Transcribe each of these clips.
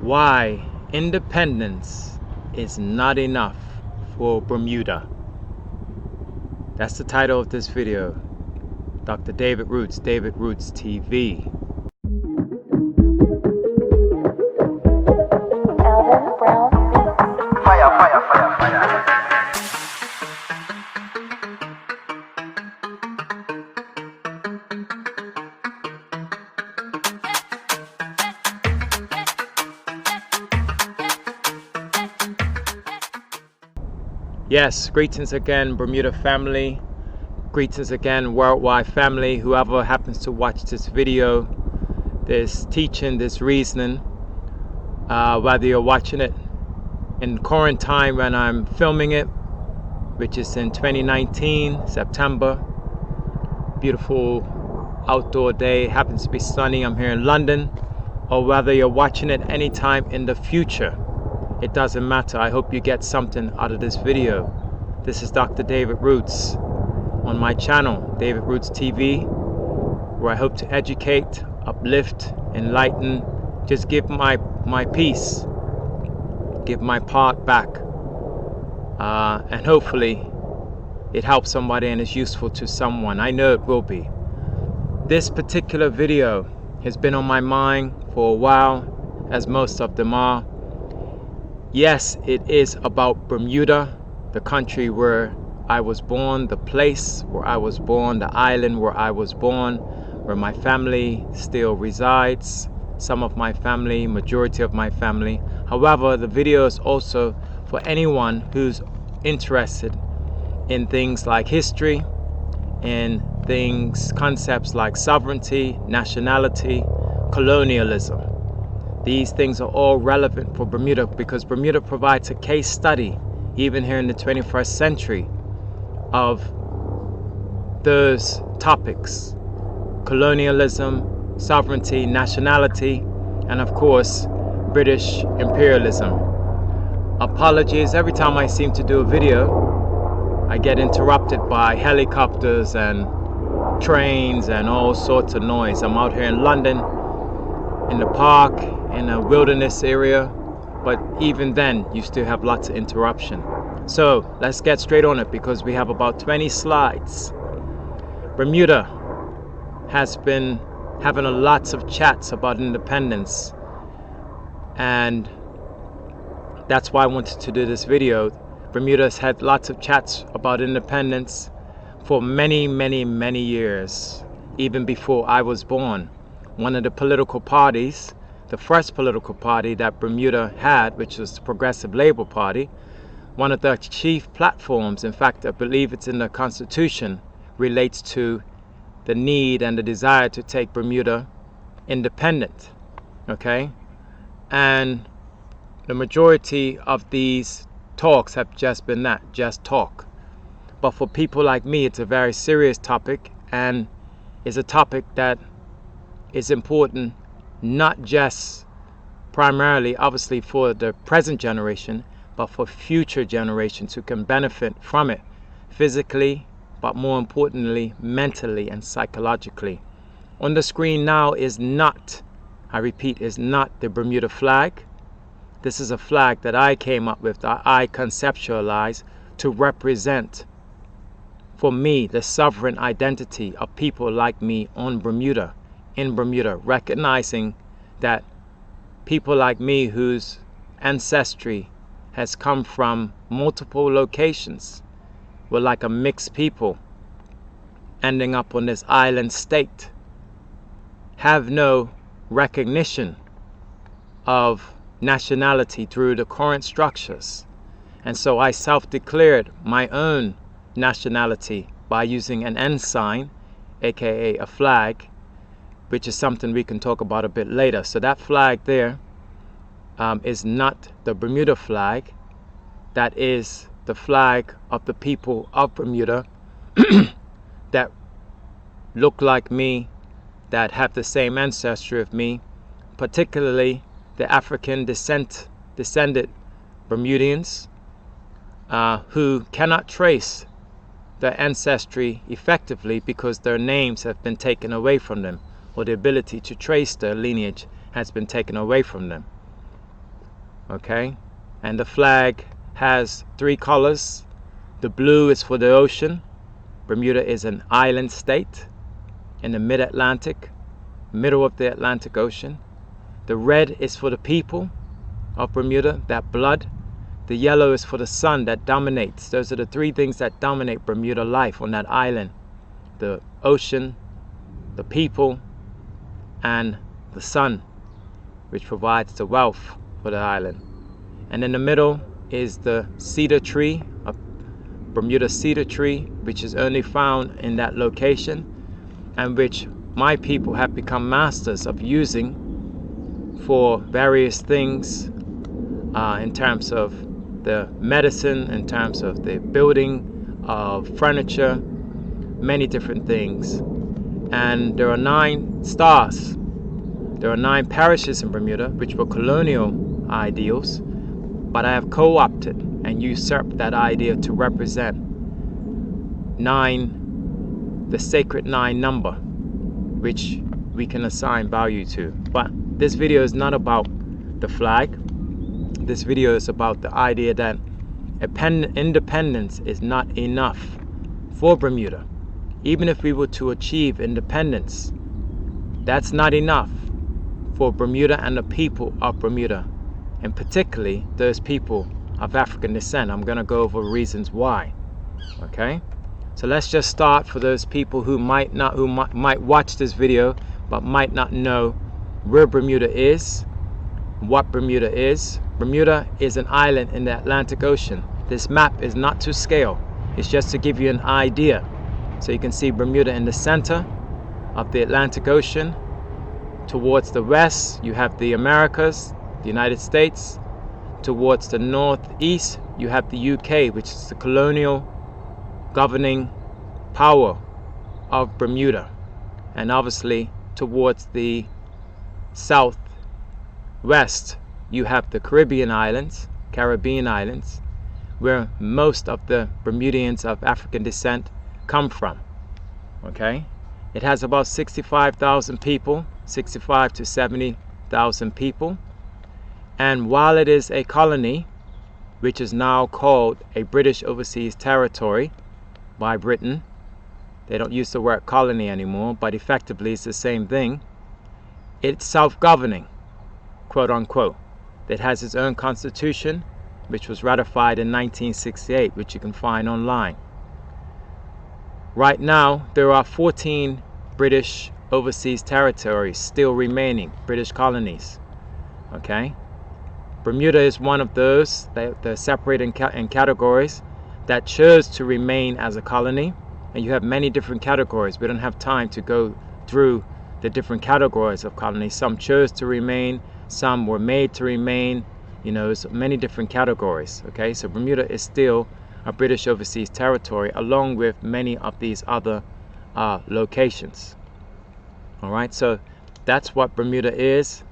Why independence is not enough for Bermuda. That's the title of this video. Dr. David Roots, David Roots TV. Fire. Yes, greetings again, Bermuda family. Greetings again, worldwide family. Whoever happens to watch this video, this teaching, this reasoning, whether you're watching it in quarantine when I'm filming it, which is in 2019, September. Beautiful outdoor day, happens to be sunny. I'm here in London. Or whether you're watching it anytime in the future. It doesn't matter. I hope you get something out of this video. This is Dr. David Roots on my channel, David Roots TV, where I hope to educate, uplift, enlighten, just give my piece, give my part back, and hopefully it helps somebody and is useful to someone. I know it will be. This particular video has been on my mind for a while, as most of them are. Yes, it is about Bermuda, the country where I was born, the place where I was born, the island where I was born, where my family still resides, some of my family, majority of my family. However, the video is also for anyone who's interested in things like history, in things, concepts like sovereignty, nationality, colonialism. These things are all relevant for Bermuda because Bermuda provides a case study, even here in the 21st century, of those topics: colonialism, sovereignty, nationality, and of course, British Imperialism. Apologies, every time I seem to do a video, I get interrupted by helicopters and trains and all sorts of noise. I'm out here in London, in the park, in a wilderness area, but even then you still have lots of interruption. So let's get straight on it because we have about 20 slides. Bermuda has been having lots of chats about independence, and that's why I wanted to do this video. Bermuda has had lots of chats about independence for many years, even before I was born. One of the political parties, the first political party that Bermuda had, which was the Progressive Labour Party, one of the chief platforms, in fact I believe it's in the Constitution, relates to the need and the desire to take Bermuda independent. Okay? And the majority of these talks have just been that, just talk. But for people like me, it's a very serious topic, and is a topic that is important not just primarily, obviously, for the present generation, but for future generations who can benefit from it physically, but more importantly, mentally and psychologically. On the screen now is not, I repeat, is not the Bermuda flag. This is a flag that I came up with, that I conceptualized to represent, for me, the sovereign identity of people like me on Bermuda, in Bermuda, recognizing that people like me whose ancestry has come from multiple locations, were like a mixed people ending up on this island state, have no recognition of nationality through the current structures. And so I self-declared my own nationality by using an ensign, aka a flag, which is something we can talk about a bit later. So that flag there is not the Bermuda flag. That is the flag of the people of Bermuda that look like me, that have the same ancestry of me, particularly the African descended Bermudians who cannot trace their ancestry effectively because their names have been taken away from them, or the ability to trace their lineage has been taken away from them. okay? And the flag has 3 colors. The blue is for the ocean. Bermuda is an island state in the mid-Atlantic, middle of the Atlantic Ocean. The red is for the people of Bermuda, that blood. The yellow is for the sun that dominates. Those are the 3 things that dominate Bermuda life on that island: the ocean, the people, and the sun, which provides the wealth for the island. And in the middle is the cedar tree, a Bermuda cedar tree, which is only found in that location, and which my people have become masters of using for various things, in terms of the medicine, in terms of the building of furniture, many different things. And there are 9 stars. There are 9 parishes in Bermuda, which were colonial ideals, but I have co-opted and usurped that idea to represent 9, the sacred 9 number, which we can assign value to. But this video is not about the flag. This video is about the idea that independence is not enough for Bermuda. Even if we were to achieve independence, that's not enough for Bermuda and the people of Bermuda, and particularly those people of African descent. I'm going to go over reasons why. Okay, so let's just start for those people who might watch this video but might not know where Bermuda is, what Bermuda is. Bermuda is an island in the Atlantic Ocean. This map is not to scale. It's just to give you an idea. So you can see Bermuda in the center of the Atlantic Ocean. Towards the west, you have the Americas, the United States. Towards the northeast, you have the UK, which is the colonial governing power of Bermuda. And obviously, towards the southwest, you have the Caribbean islands, where most of the Bermudians of African descent come from. Okay, it has about 65,000 people, 65 to 70,000 people. And while it is a colony, which is now called a British Overseas Territory by Britain, they don't use the word colony anymore, but effectively it's the same thing. It's self-governing, quote unquote. It has its own constitution, which was ratified in 1968, which you can find online. Right now, there are 14 British overseas territories still remaining, British colonies. Okay, Bermuda is one of those. They're separated in categories that chose to remain as a colony, and you have many different categories. We don't have time to go through the different categories of colonies. Some chose to remain, some were made to remain. You know, it's many different categories. Okay, so Bermuda is still a British overseas territory, along with many of these other locations. All right, so that's what Bermuda is.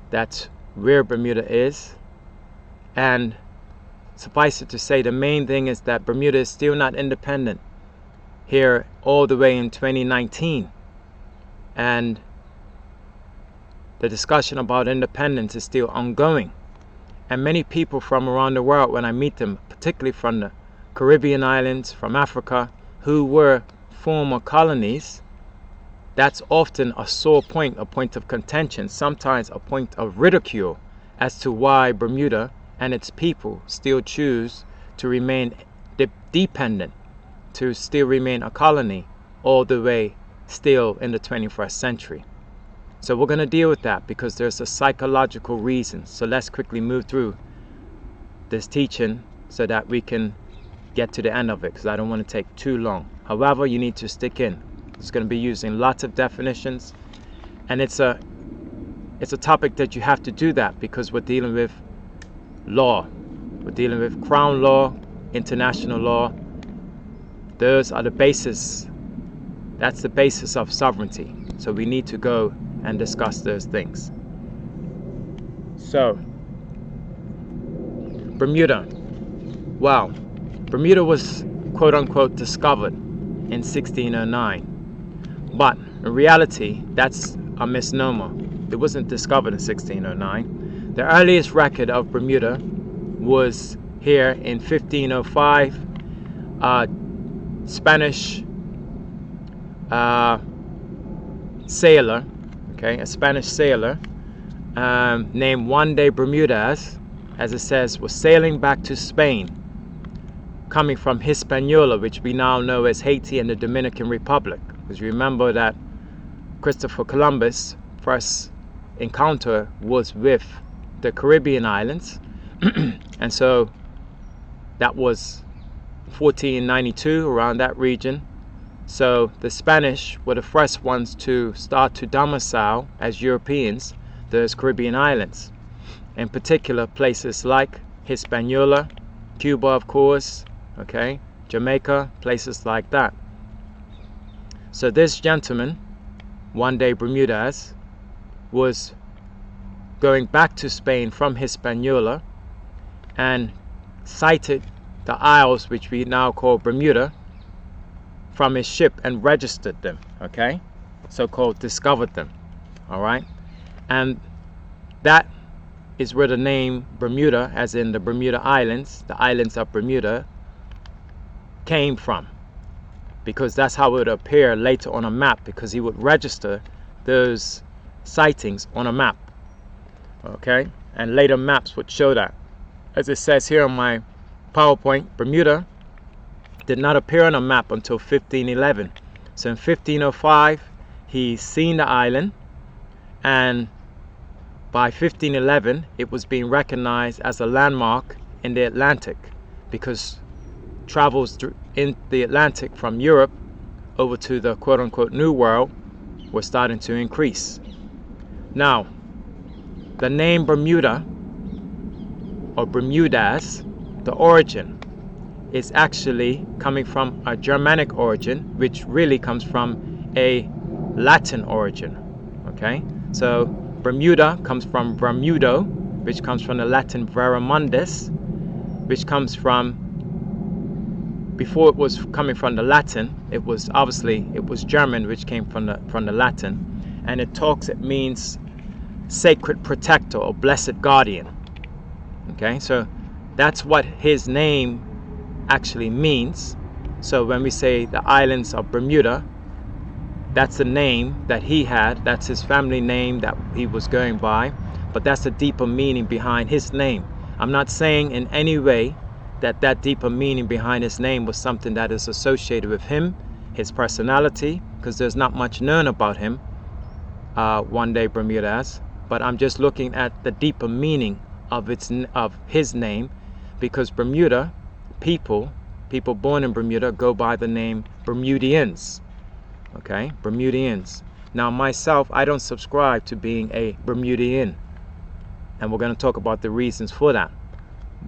That's where Bermuda is. And suffice it to say, the main thing is that Bermuda is still not independent here all the way in 2019. And the discussion about independence is still ongoing. And many people from around the world, when I meet them, particularly from the Caribbean islands, from Africa, who were former colonies, that's often a sore point, a point of contention, sometimes a point of ridicule as to why Bermuda and its people still choose to remain dependent, to still remain a colony all the way still in the 21st century. So we're going to deal with that because there's a psychological reason. So let's quickly move through this teaching so that we can get to the end of it, because I don't want to take too long. However, you need to stick in. It's going to be using lots of definitions, and it's a topic that you have to do that because we're dealing with law. We're dealing with crown law, international law. Those are the basis. That's the basis of sovereignty. So we need to go and discuss those things. So, Bermuda. Well, Bermuda was quote unquote discovered in 1609. But in reality, that's a misnomer. It wasn't discovered in 1609. The earliest record of Bermuda was here in 1505. Spanish sailor, okay, a Spanish sailor named Juan de Bermuda, as it says, was sailing back to Spain, coming from Hispaniola, which we now know as Haiti and the Dominican Republic. Because remember that Christopher Columbus' first encounter was with the Caribbean islands, and so that was 1492, around that region. So the Spanish were the first ones to start to domicile as Europeans those Caribbean islands, in particular places like Hispaniola, Cuba, of course, okay, Jamaica, places like that. So this gentleman, Juan de Bermuda, was going back to Spain from Hispaniola and sighted the isles, which we now call Bermuda, from his ship and registered them, okay, so-called discovered them, all right. And that is where the name Bermuda, as in the Bermuda Islands, the islands of Bermuda, came from, because that's how it would appear later on a map, because he would register those sightings on a map, okay, and later maps would show that. As it says here on my PowerPoint, Bermuda did not appear on a map until 1511. So in 1505 he seen the island, and by 1511 it was being recognized as a landmark in the Atlantic, because travels in the Atlantic from Europe over to the quote-unquote New World were starting to increase. Now, the name Bermuda, or Bermudas, the origin is actually coming from a Germanic origin, which really comes from a Latin origin, okay? So Bermuda comes from Bermudo, which comes from the Latin veramundus, which comes from, before it was coming from the Latin, it was German, which came from the Latin, and it means sacred protector or blessed guardian, okay? So that's what his name actually means. So when we say the islands of Bermuda, that's the name that he had, that's his family name that he was going by, but that's the deeper meaning behind his name. I'm not saying in any way that deeper meaning behind his name was something that is associated with him, his personality, because there's not much known about him, Juan de Bermuda, but I'm just looking at the deeper meaning of his name, because Bermuda, people born in Bermuda go by the name Bermudians, okay, Bermudians. Now myself, I don't subscribe to being a Bermudian, and we're going to talk about the reasons for that,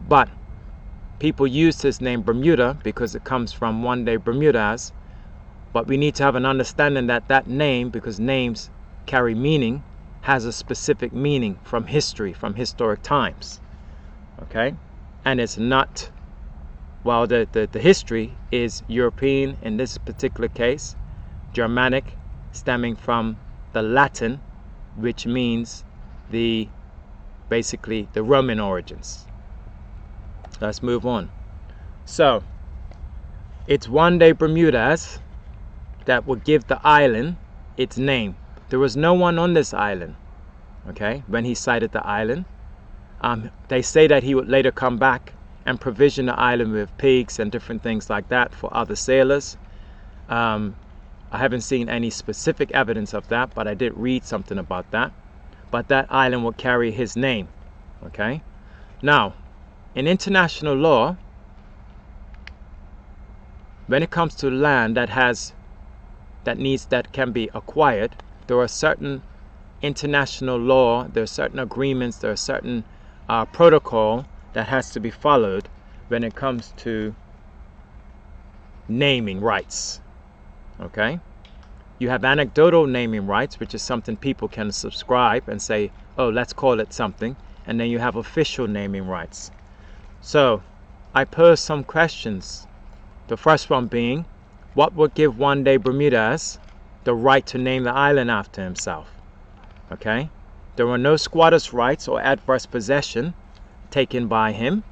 but people use his name Bermuda because it comes from Juan de Bermuda, but we need to have an understanding that name, because names carry meaning, has a specific meaning from history, from historic times, okay? And it's not, well, the history is European in this particular case, Germanic, stemming from the Latin, which means basically the Roman origins. Let's move on. So it's Juan de Bermuda that would give the island its name. There was no one on this island, okay, when he sighted the island. They say that he would later come back and provision the island with pigs and different things like that for other sailors. I haven't seen any specific evidence of that, but I did read something about that. But that island would carry his name, okay? Now, in international law, when it comes to land that can be acquired, there are certain international law, there are certain agreements, there are certain protocol that has to be followed when it comes to naming rights, okay? You have anecdotal naming rights, which is something people can subscribe and say, oh, let's call it something, and then you have official naming rights. So I pose some questions. The first one being, what would give Juan de Bermuda the right to name the island after himself? Okay, There were no squatters' rights or adverse possession taken by him,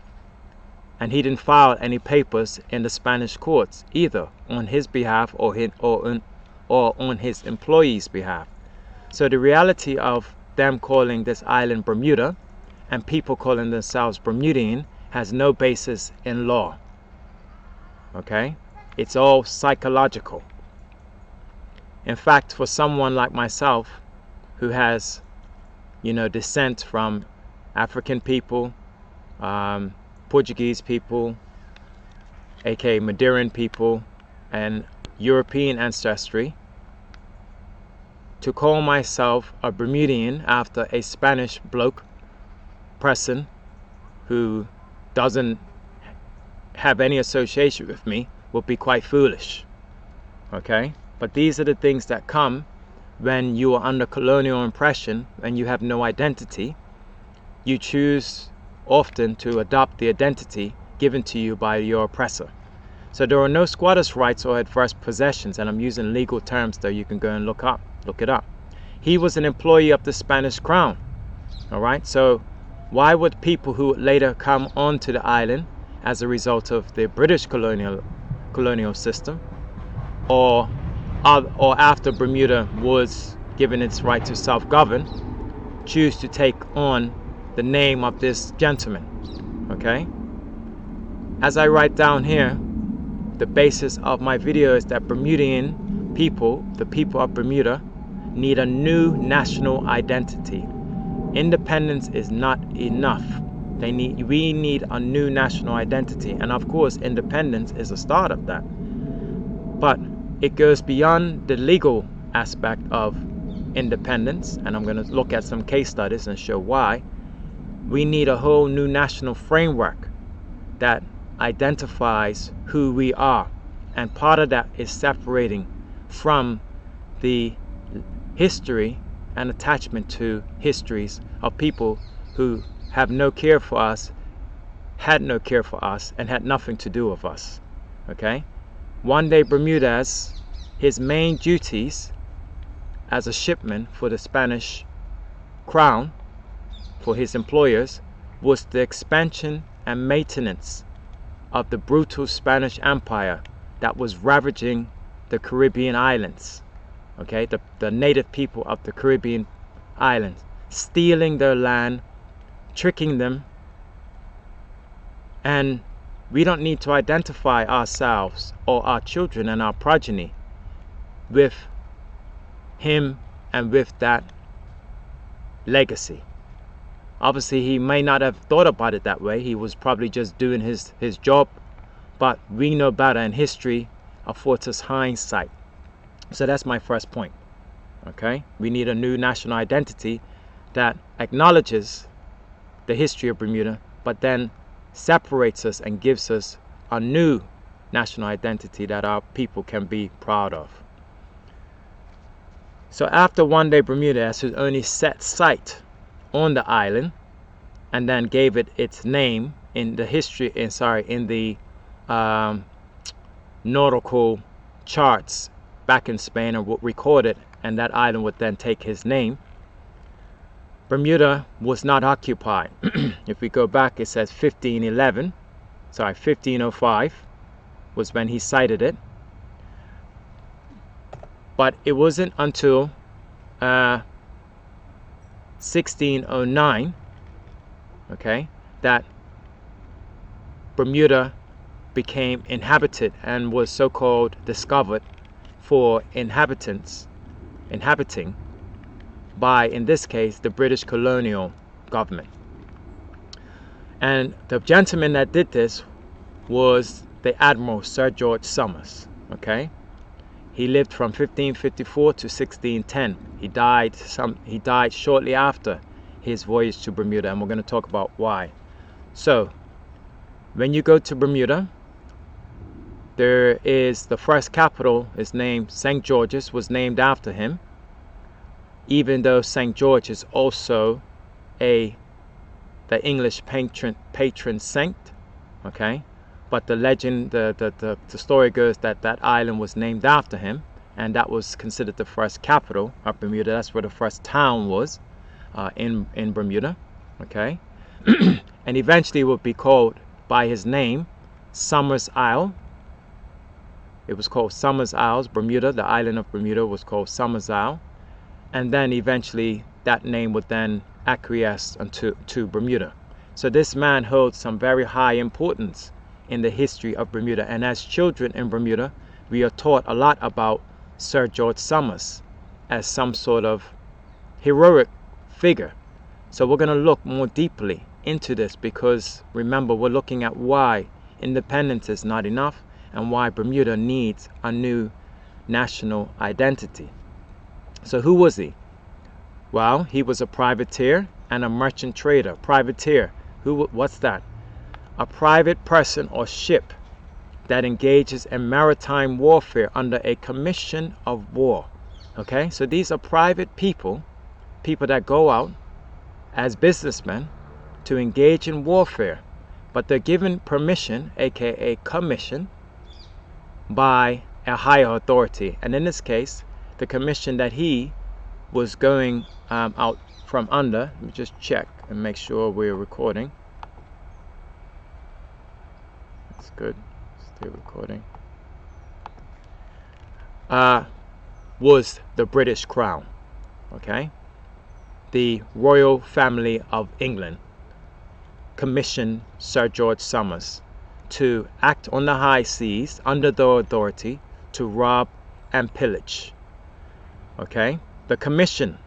and he didn't file any papers in the Spanish courts either on his behalf or on his employees' behalf. So the reality of them calling this island Bermuda and people calling themselves Bermudian has no basis in law. Okay? It's all psychological. In fact, for someone like myself who has, descent from African people, Portuguese people, aka Madeiran people, and European ancestry, to call myself a Bermudian after a Spanish person who doesn't have any association with me would be quite foolish. Okay? But these are the things that come when you are under colonial oppression and you have no identity. You choose often to adopt the identity given to you by your oppressor. So there are no squatters' rights or adverse possessions, and I'm using legal terms though, you can go and look it up. He was an employee of the Spanish crown. Alright, so why would people who would later come onto the island as a result of the British colonial system, or after Bermuda was given its right to self-govern, choose to take on the name of this gentleman? Okay, as I write down here, the basis of my video is that Bermudian people, the people of Bermuda, need a new national identity. Independence is not enough. We need a new national identity, and of course independence is a start of that. But it goes beyond the legal aspect of independence, and I'm going to look at some case studies and show why. We need a whole new national framework that identifies who we are, and part of that is separating from the history and attachment to histories of people who have no care for us, had no care for us, and had nothing to do with us. Okay? One day Bermuda's, his main duties as a shipman for the Spanish crown, for his employers, was the expansion and maintenance of the brutal Spanish Empire that was ravaging the Caribbean islands. Okay, the native people of the Caribbean islands, stealing their land, tricking them. And we don't need to identify ourselves or our children and our progeny with him and with that legacy. Obviously, he may not have thought about it that way. He was probably just doing his job. But we know better, and history affords us hindsight. So that's my first point. Okay? We need a new national identity that acknowledges the history of Bermuda, but then separates us and gives us a new national identity that our people can be proud of. So after one day Bermuda has only set sight on the island and then gave it its name in the nautical charts back in Spain, and would record it, and that island would then take his name. Bermuda was not occupied. If we go back, it says 1505 was when he sighted it. But it wasn't until 1609, okay, that Bermuda became inhabited and was so-called discovered for inhabiting by, in this case, the British colonial government. And the gentleman that did this was the Admiral Sir George Somers. Okay, he lived from 1554 to 1610. He died shortly after his voyage to Bermuda, and we're going to talk about why. So when you go to Bermuda, there is the first capital is named St. George's, was named after him, even though St. George is also the English patron saint. Okay, but the legend, the story goes that that island was named after him, and that was considered the first capital of Bermuda. That's where the first town was. in Bermuda, okay? And eventually would be called by his name, Somers Isle. It was called Somers Isles. Bermuda, the island of Bermuda, was called Somers Isle. And then eventually that name would then acquiesce to Bermuda. So this man holds some very high importance in the history of Bermuda. And as children in Bermuda, we are taught a lot about Sir George Somers as some sort of heroic figure. So we're going to look more deeply into this, because remember, we're looking at why independence is not enough and why Bermuda needs a new national identity. So who was he? Well, he was a privateer and a merchant trader. Privateer, what's that? A private person or ship that engages in maritime warfare under a commission of war. Okay, so these are private people that go out as businessmen to engage in warfare, but they're given permission, aka commission, by a higher authority. And in this case, the commission that he was going out from under, let me just check and make sure we're recording. That's good, stay recording. Was the British Crown, okay? The royal family of England commissioned Sir George Somers to act on the high seas under their authority to rob and pillage. Okay, the commission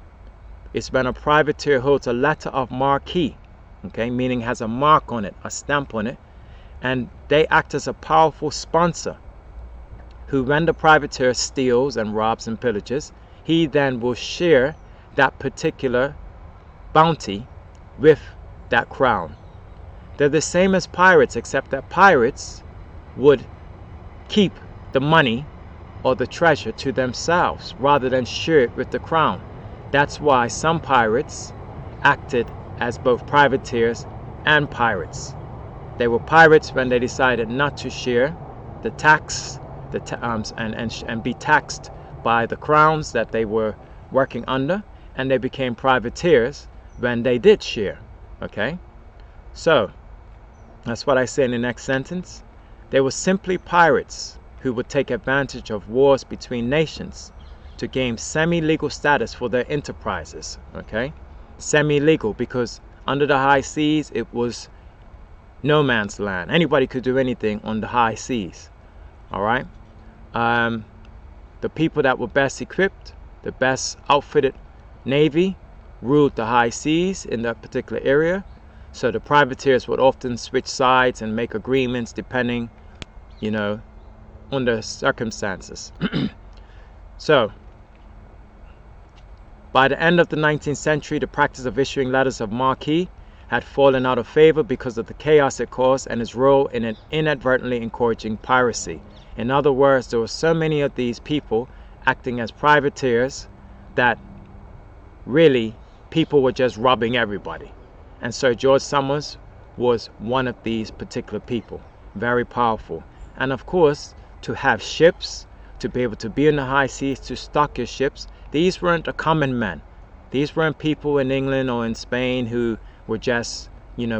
is when a privateer holds a letter of marque, okay, meaning has a mark on it, a stamp on it, and they act as a powerful sponsor who, when the privateer steals and robs and pillages, he then will share that particular bounty with that crown. They're the same as pirates, except that pirates would keep the money or the treasure to themselves rather than share it with the crown. That's why some pirates acted as both privateers and pirates. They were pirates when they decided not to share the tax, and be taxed by the crowns that they were working under, and they became privateers when they did share. Okay, so that's what I say in the next sentence. They were simply pirates who would take advantage of wars between nations to gain semi-legal status for their enterprises. Okay, semi-legal, because under the high seas it was no man's land. Anybody could do anything on the high seas. All right, the people that were best equipped, the best outfitted navy, ruled the high seas in that particular area. So the privateers would often switch sides and make agreements depending, on the circumstances. So by the end of the 19th century, the practice of issuing letters of marque had fallen out of favor because of the chaos it caused and its role in inadvertently encouraging piracy. In other words, there were so many of these people acting as privateers that really people were just robbing everybody. And Sir George Somers was one of these particular people, very powerful. And of course, to have ships, to be able to be in the high seas, to stock your ships, these weren't a common men. These weren't people in England or in Spain who were just,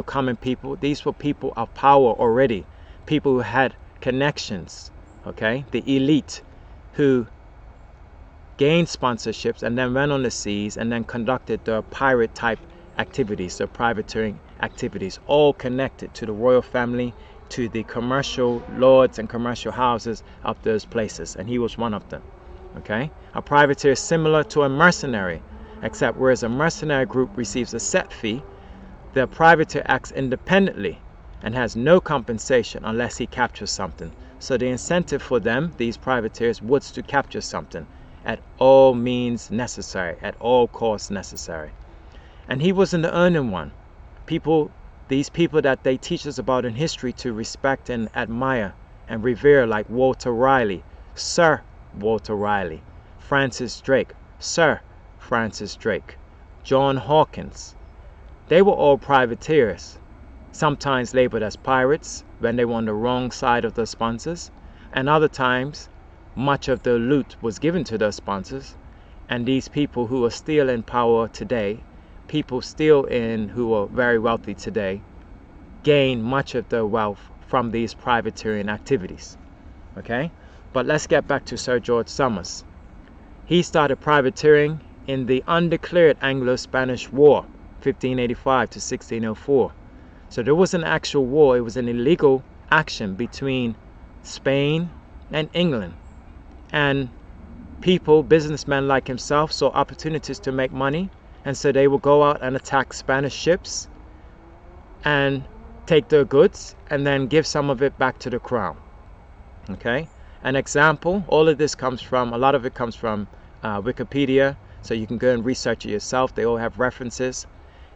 common people. These were people of power already, people who had connections, okay? The elite who gained sponsorships and then went on the seas and then conducted the pirate type activities, the privateering activities, all connected to the royal family, to the commercial lords and commercial houses of those places, and he was one of them. Okay, a privateer is similar to a mercenary, except whereas a mercenary group receives a set fee, the privateer acts independently and has no compensation unless he captures something. So the incentive for them, these privateers, was to capture something at all means necessary, at all costs necessary. And he wasn't the only one. These people that they teach us about in history to respect and admire and revere, like Walter Raleigh, Sir Walter Raleigh, Francis Drake, Sir Francis Drake, John Hawkins. They were all privateers, sometimes labeled as pirates when they were on the wrong side of the sponsors, and other times much of the loot was given to the sponsors, and these people who are still in power today people still who are very wealthy today gain much of their wealth from these privateering activities. Okay, but let's get back to Sir George Somers. He started privateering in the undeclared Anglo-Spanish War, 1585 to 1604. So there was an actual war. It was an illegal action between Spain and England. And people, businessmen like himself, saw opportunities to make money. And so they would go out and attack Spanish ships and take their goods and then give some of it back to the crown. Okay, an example, all of this comes from, a lot of it comes from Wikipedia, so you can go and research it yourself. They all have references.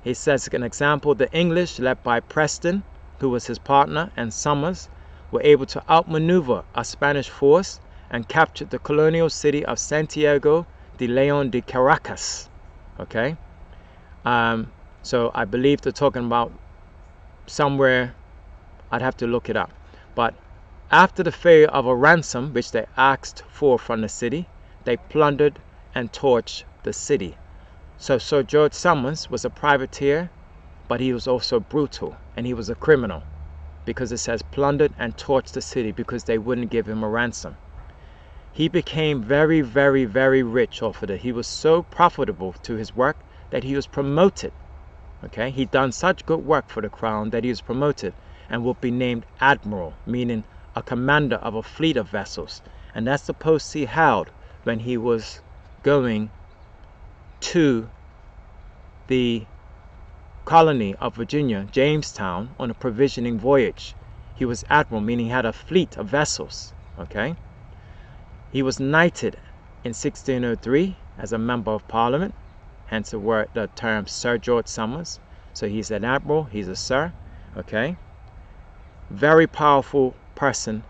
He says, an example, the English, led by Preston, who was his partner, and Somers, were able to outmaneuver a Spanish force and captured the colonial city of Santiago de Leon de Caracas. Okay, so I believe they're talking about somewhere, I'd have to look it up. But after the failure of a ransom which they asked for from the city, they plundered and torched the city. So Sir George Somers was a privateer, but he was also brutal, and he was a criminal, because it says plundered and torched the city because they wouldn't give him a ransom. He became very, very, very rich off of it. He was so profitable to his work that he was promoted. Okay, he'd done such good work for the crown that he was promoted and would be named admiral, meaning a commander of a fleet of vessels. And that's the post he held when he was going to the colony of Virginia, Jamestown, on a provisioning voyage. He was admiral, meaning he had a fleet of vessels. Okay, he was knighted in 1603 as a member of Parliament, hence the term Sir George Somers. So he's an admiral, he's a sir. Okay, very powerful person,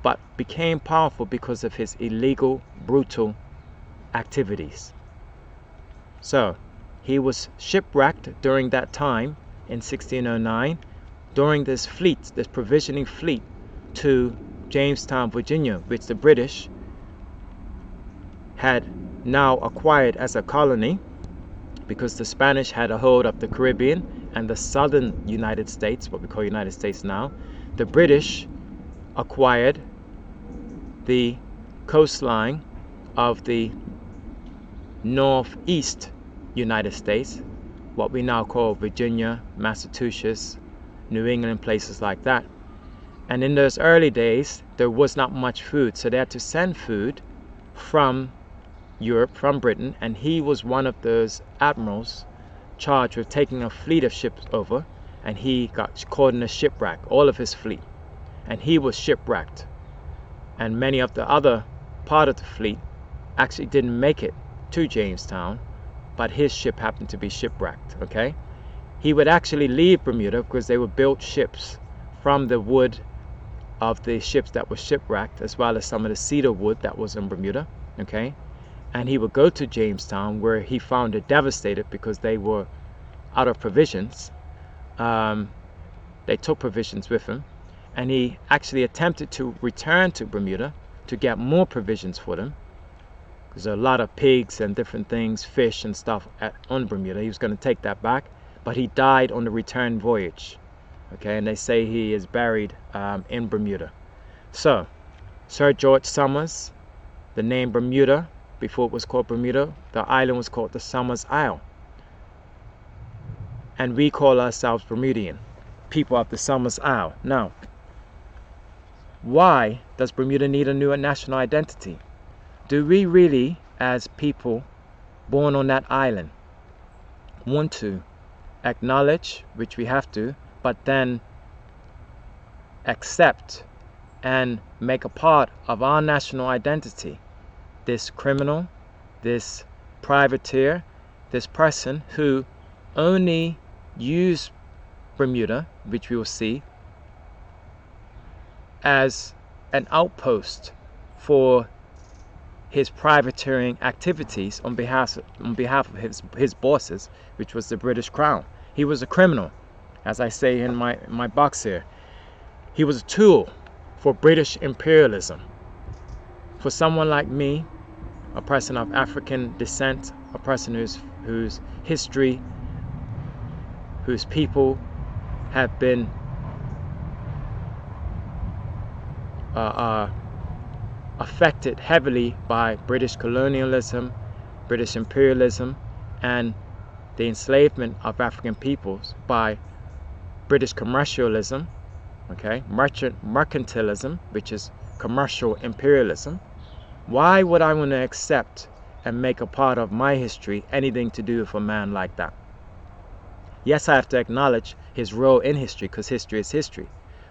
but became powerful because of his illegal, brutal activities. So he was shipwrecked during that time in 1609 during this fleet, this provisioning fleet to Jamestown, Virginia, which the British had now acquired as a colony, because the Spanish had a hold of the Caribbean and the southern United States, what we call United States now. The British acquired the coastline of the northeast United States, what we now call Virginia, Massachusetts, New England, places like that. And in those early days, there was not much food, so they had to send food from Europe, from Britain, and he was one of those admirals charged with taking a fleet of ships over, and he got caught in a shipwreck, all of his fleet, and he was shipwrecked. And many of the other part of the fleet actually didn't make it to Jamestown, but his ship happened to be shipwrecked. Okay, he would actually leave Bermuda because they would build ships from the wood of the ships that were shipwrecked, as well as some of the cedar wood that was in Bermuda. Okay, and he would go to Jamestown, where he found it devastated because they were out of provisions. They took provisions with him, and he actually attempted to return to Bermuda to get more provisions for them, because there are a lot of pigs and different things, fish and stuff on Bermuda. He was going to take that back, but he died on the return voyage. Okay, and they say he is buried in Bermuda. So Sir George Somers, the name Bermuda, before it was called Bermuda, the island was called the Somers Isle, and we call ourselves Bermudian, people of the Somers Isle. Now, why does Bermuda need a new national identity? Do we really, as people born on that island, want to acknowledge, which we have to, but then accept and make a part of our national identity this criminal, this privateer, this person who only used Bermuda, which we will see, as an outpost for his privateering activities on behalf of his bosses, which was the British Crown. He was a criminal, as I say in my box here. He was a tool for British imperialism. For someone like me, a person of African descent, a person whose history whose people have been affected heavily by British colonialism, British imperialism, and the enslavement of African peoples by British commercialism, okay, mercantilism, which is commercial imperialism. Why would I want to accept and make a part of my history anything to do with a man like that? Yes, I have to acknowledge his role in history because history is history.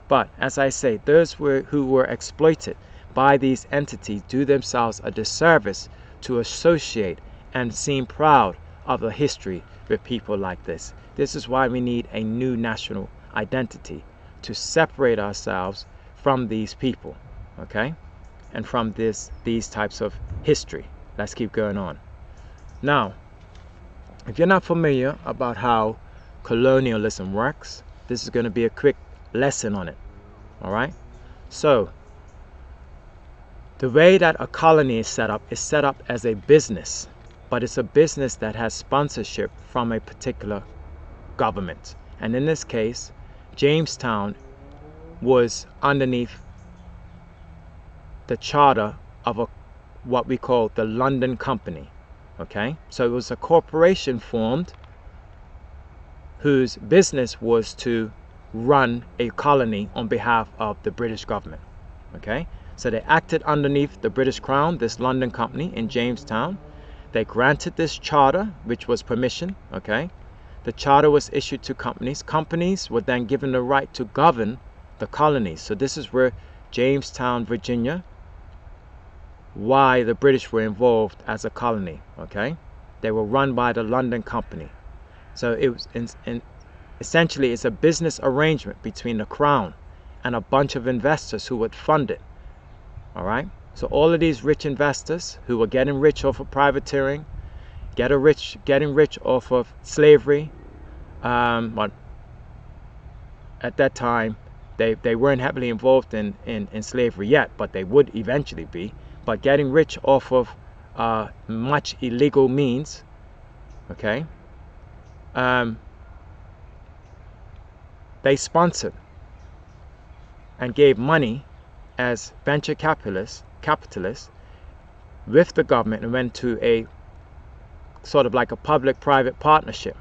But as I say, those who were exploited by these entities do themselves a disservice to associate and seem proud of a history with people like this. This is why we need a new national identity to separate ourselves from these people, okay? And from these types of history. Let's keep going on. Now, if you're not familiar about how colonialism works, this is going to be a quick lesson on it. All right? So, the way that a colony is set up as a business, but it's a business that has sponsorship from a particular government. And in this case, Jamestown was underneath the charter of what we call the London Company. Okay? So it was a corporation formed whose business was to run a colony on behalf of the British government. Okay? So they acted underneath the British Crown, this London Company in Jamestown. They granted this charter, which was permission. Okay? The charter was issued to companies. Companies were then given the right to govern the colonies. So this is where Jamestown, Virginia, why the British were involved as a colony. Okay? They were run by the London Company. So it was essentially it's a business arrangement between the Crown and a bunch of investors who would fund it. All right? So all of these rich investors who were getting rich off of privateering, getting rich off of slavery, but at that time they weren't heavily involved in slavery yet, but they would eventually be. But getting rich off of much illegal means, okay? They sponsored and gave money as venture capitalists with the government and went to a sort of like a public-private partnership.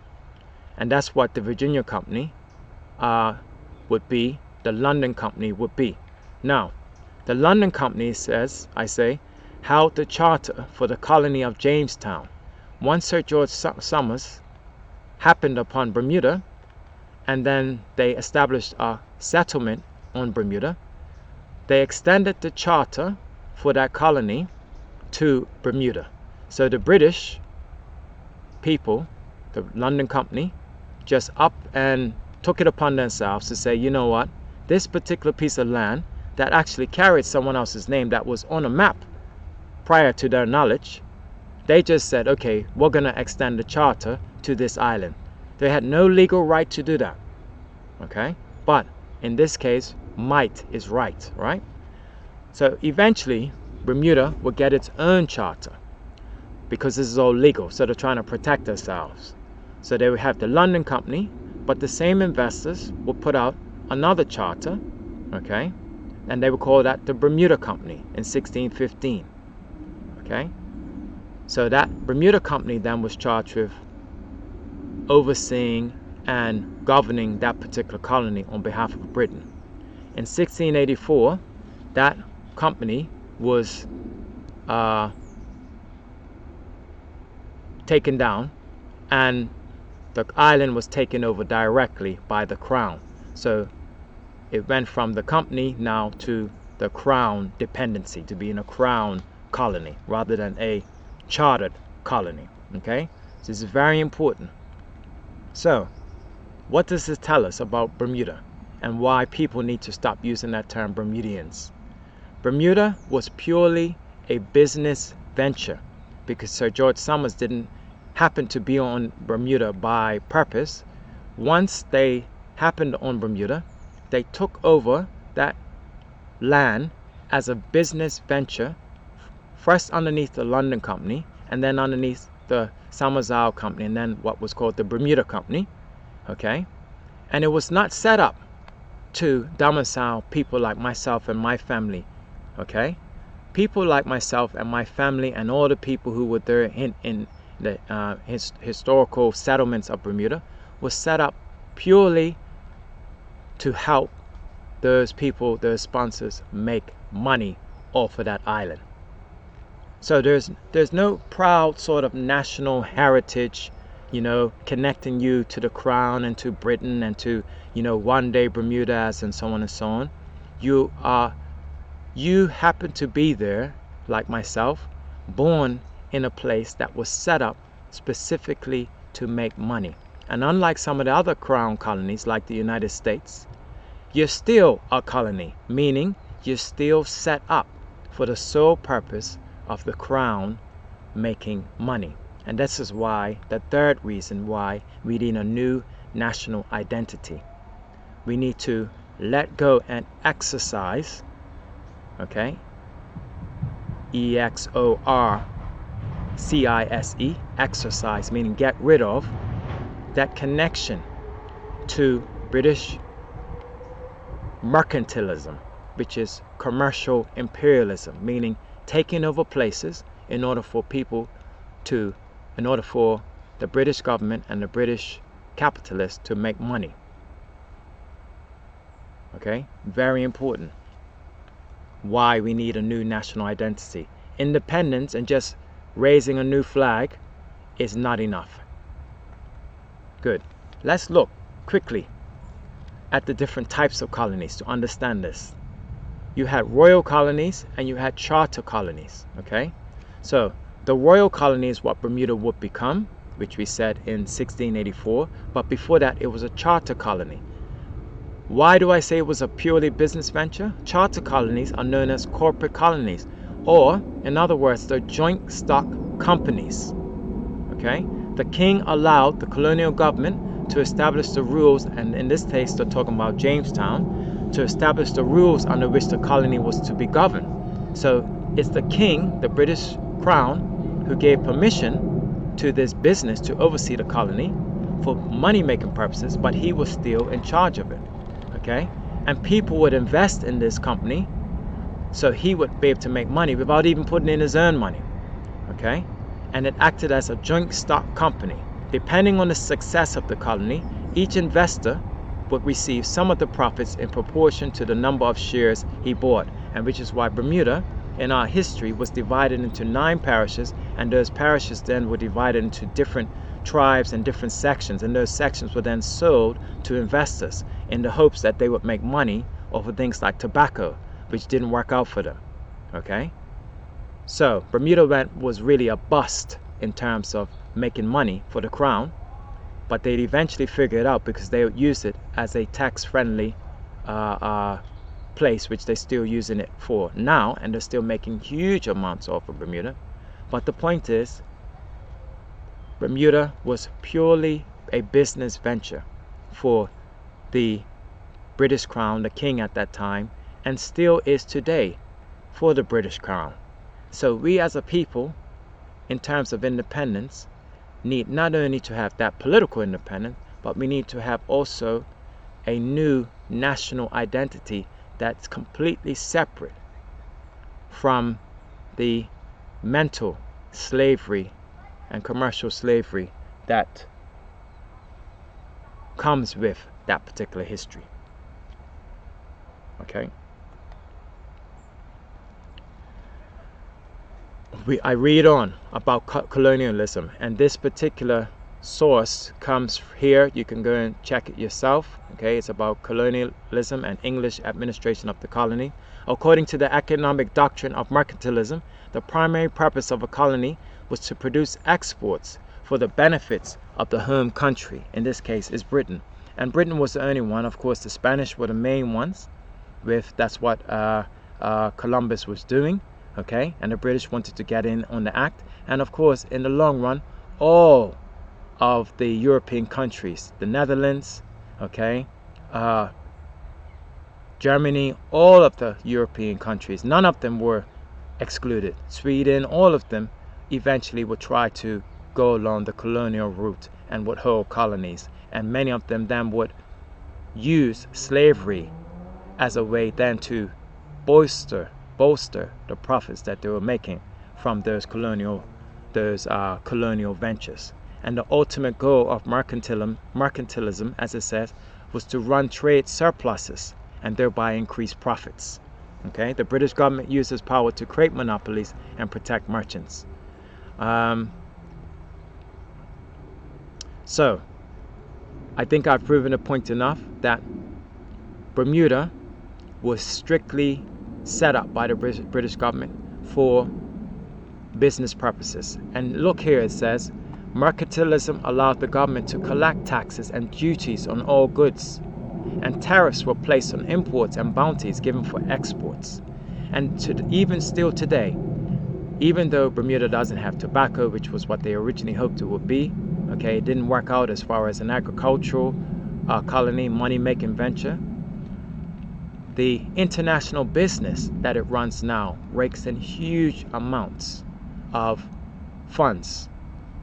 And that's what the Virginia Company would be, the London Company would be. Now, the London Company says, held the charter for the colony of Jamestown. Once Sir George Somers happened upon Bermuda, and then they established a settlement on Bermuda, they extended the charter for that colony to Bermuda. So the British people, the London Company, just up and took it upon themselves to say, you know what, this particular piece of land that actually carried someone else's name that was on a map prior to their knowledge, they just said, okay, we're going to extend the charter to this island. They had no legal right to do that. Okay? But in this case, might is right, right? So eventually, Bermuda will get its own charter because this is all legal. So they're trying to protect themselves. So they will have the London Company, but the same investors will put out another charter, okay? And they will call that the Bermuda Company in 1615, okay? So that Bermuda Company then was charged with overseeing and governing that particular colony on behalf of Britain. In 1684, that company was taken down, and the island was taken over directly by the Crown. So it went from the company now to the Crown dependency, to being a Crown colony rather than a chartered colony. Okay, so this is very important. So what does this tell us about Bermuda and why people need to stop using that term Bermudians? Bermuda was purely a business venture because Sir George Somers didn't happen to be on Bermuda by purpose. Once they happened on Bermuda, they took over that land as a business venture, first underneath the London Company and then underneath the Somers Isle Company and then what was called the Bermuda Company. Okay, And it was not set up to domicile people like myself and my family, okay? People like myself and my family and all the people who were there in the historical settlements of Bermuda was set up purely to help those people, those sponsors, make money off of that island. So there's no proud sort of national heritage, connecting you to the crown and to Britain and to, one day Bermudas and so on and so on. You happen to be there, like myself, born in a place that was set up specifically to make money. And unlike some of the other crown colonies, like the United States, you're still a colony, meaning you're still set up for the sole purpose of the crown making money. And this is why, the third reason why we need a new national identity. We need to let go and exercise, okay? EXORCISE, exercise, meaning get rid of that connection to British mercantilism, which is commercial imperialism, meaning taking over places in order for the British government and the British capitalists to make money. Okay, very important. Why we need a new national identity. Independence and just raising a new flag is not enough. Good. Let's look quickly at the different types of colonies to understand this. You had royal colonies and you had charter colonies, okay? So the royal colony is what Bermuda would become, which we said in 1684, but before that it was a charter colony. Why do I say it was a purely business venture? Charter colonies are known as corporate colonies, or in other words, they're joint stock companies, okay? The king allowed the colonial government to establish the rules, and in this case they're talking about Jamestown, to establish the rules under which the colony was to be governed. So it's the king, the British crown, who gave permission to this business to oversee the colony for money-making purposes, but he was still in charge of it, okay? And people would invest in this company, so he would be able to make money without even putting in his own money, okay? And it acted as a joint stock company. Depending on the success of the colony, each investor would receive some of the profits in proportion to the number of shares he bought, and which is why Bermuda in our history was divided into 9 parishes, and those parishes then were divided into different tribes and different sections, and those sections were then sold to investors in the hopes that they would make money off of things like tobacco, which didn't work out for them, okay? So Bermuda was really a bust in terms of making money for the crown, but they'd eventually figure it out because they would use it as a tax-friendly place, which they're still using it for now, and they're still making huge amounts off of Bermuda. But the point is, Bermuda was purely a business venture for the British crown, the king at that time, and still is today for the British crown. So we as a people, in terms of independence, need not only to have that political independence, but we need to have also a new national identity that's completely separate from the mental slavery and commercial slavery that comes with that particular history. Okay? I read on about colonialism, and this particular source comes here. You can go and check it yourself. Okay, it's about colonialism and English administration of the colony. According to the economic doctrine of mercantilism, the primary purpose of a colony was to produce exports for the benefits of the home country. In this case is Britain, and Britain was the only one. Of course, the Spanish were the main ones. That's what Columbus was doing. Okay, and the British wanted to get in on the act, and of course in the long run all of the European countries, the Netherlands, okay, Germany, all of the European countries, none of them were excluded. Sweden, all of them eventually would try to go along the colonial route and would hold colonies, and many of them then would use slavery as a way then to bolster the profits that they were making from those colonial ventures. And the ultimate goal of mercantilism, as it says, was to run trade surpluses and thereby increase profits. Okay, the British government uses power to create monopolies and protect merchants. So, I think I've proven the point enough that Bermuda was strictly set up by the British government for business purposes. And look here, it says, mercantilism allowed the government to collect taxes and duties on all goods, and tariffs were placed on imports and bounties given for exports. And even still today, even though Bermuda doesn't have tobacco, which was what they originally hoped it would be, okay, it didn't work out as far as an agricultural colony, money-making venture. The international business that it runs now rakes in huge amounts of funds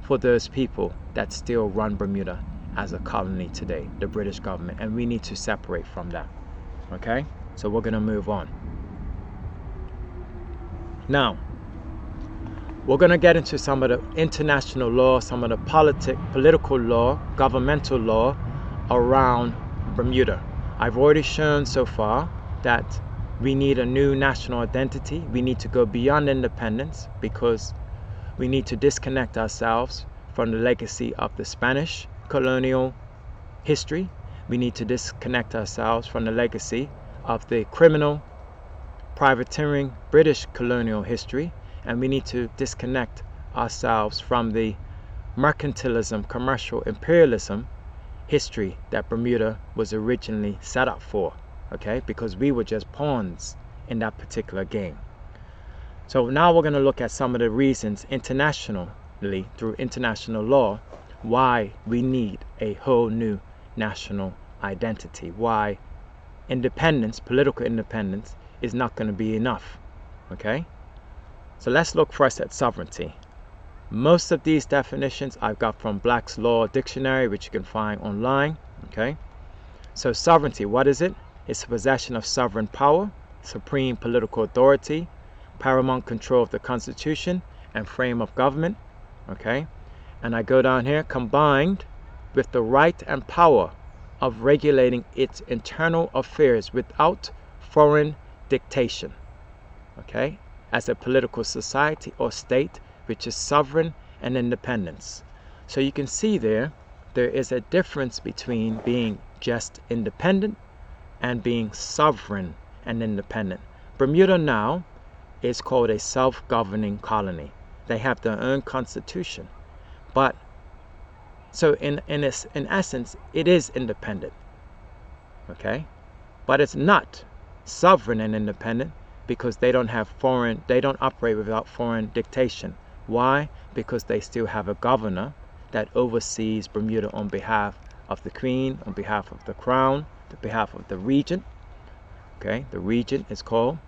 for those people that still run Bermuda as a colony today, the British government, and we need to separate from that. Okay, so we're going to move on. Now, we're going to get into some of the international law, some of the political law, governmental law around Bermuda. I've already shown so far that we need a new national identity. We need to go beyond independence because we need to disconnect ourselves from the legacy of the Spanish colonial history. We need to disconnect ourselves from the legacy of the criminal, privateering British colonial history, and we need to disconnect ourselves from the mercantilism, commercial imperialism history that Bermuda was originally set up for, okay? Because we were just pawns in that particular game. So now we're going to look at some of the reasons internationally, through international law, why we need a whole new national identity, why independence, political independence, is not going to be enough, okay? So let's look first at sovereignty. Most of these definitions I've got from Black's Law Dictionary, which you can find online, okay? So sovereignty, what is it? It's the possession of sovereign power, supreme political authority, paramount control of the constitution and frame of government, okay? And I go down here, combined with the right and power of regulating its internal affairs without foreign dictation, okay? As a political society or state which is sovereign and independence. So you can see there is a difference between being just independent and being sovereign and independent. Bermuda now is called a self-governing colony. They have their own constitution. But so in essence, it is independent, okay? But it's not sovereign and independent because they don't operate without foreign dictation. Why? Because they still have a governor that oversees Bermuda on behalf of the Queen, on behalf of the Crown, on behalf of the Regent. Okay, the Regent is called.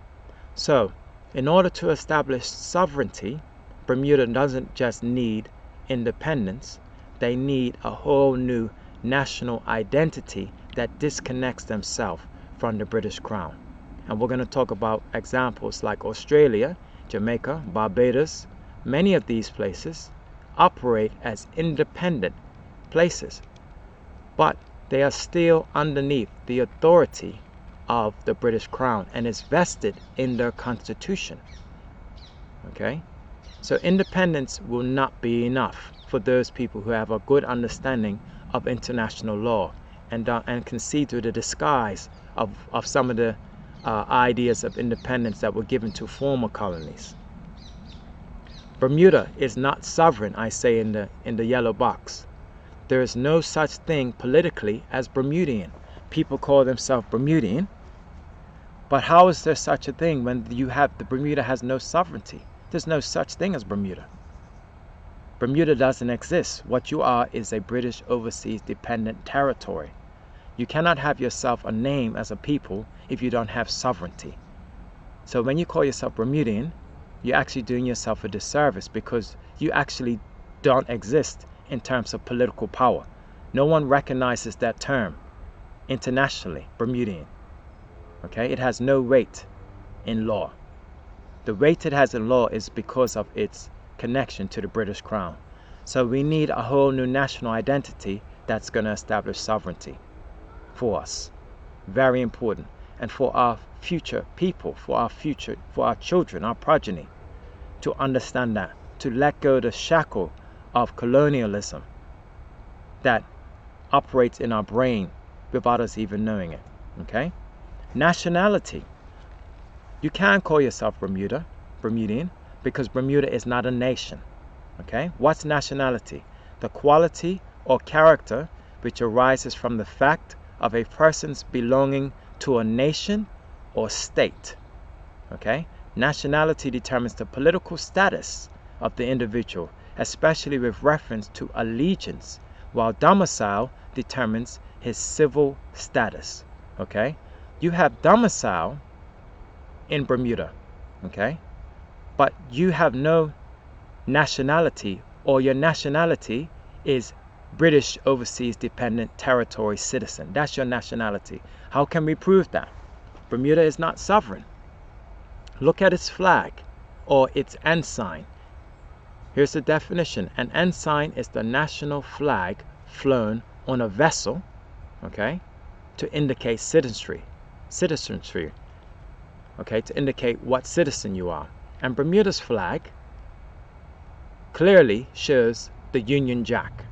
So, in order to establish sovereignty, Bermuda doesn't just need independence, they need a whole new national identity that disconnects themselves from the British Crown. And we're going to talk about examples like Australia, Jamaica, Barbados. Many of these places operate as independent places, but they are still underneath the authority of the British Crown and is vested in their constitution. Okay? So independence will not be enough for those people who have a good understanding of international law and can see through the disguise of some of the ideas of independence that were given to former colonies. Bermuda is not sovereign, I say in the yellow box. There is no such thing politically as Bermudian. People call themselves Bermudian, but how is there such a thing when Bermuda has no sovereignty? There's no such thing as Bermuda. Bermuda doesn't exist. What you are is a British overseas dependent territory. You cannot have yourself a name as a people if you don't have sovereignty. So when you call yourself Bermudian, you're actually doing yourself a disservice because you actually don't exist in terms of political power. No one recognizes that term. internationally, Bermudian. Okay, it has no weight in law. The weight it has in law is because of its connection to the British Crown. So we need a whole new national identity that's going to establish sovereignty for us. Very important. And for our future people, for our children, our progeny, to understand that, to let go the shackle of colonialism that operates in our brain without us even knowing it. Okay? Nationality. You can't call yourself Bermudian, because Bermuda is not a nation. Okay? What's nationality? The quality or character which arises from the fact of a person's belonging to a nation or state. Okay? Nationality determines the political status of the individual, especially with reference to allegiance, while domicile determines his civil status. Okay? You have domicile in Bermuda, okay? But you have no nationality, or your nationality is British Overseas Dependent Territory Citizen. That's your nationality. How can we prove that? Bermuda is not sovereign. Look at its flag or its ensign. Here's the definition. An ensign is the national flag flown on a vessel, okay, to indicate citizenry, okay, to indicate what citizen you are. And Bermuda's flag clearly shows the Union Jack,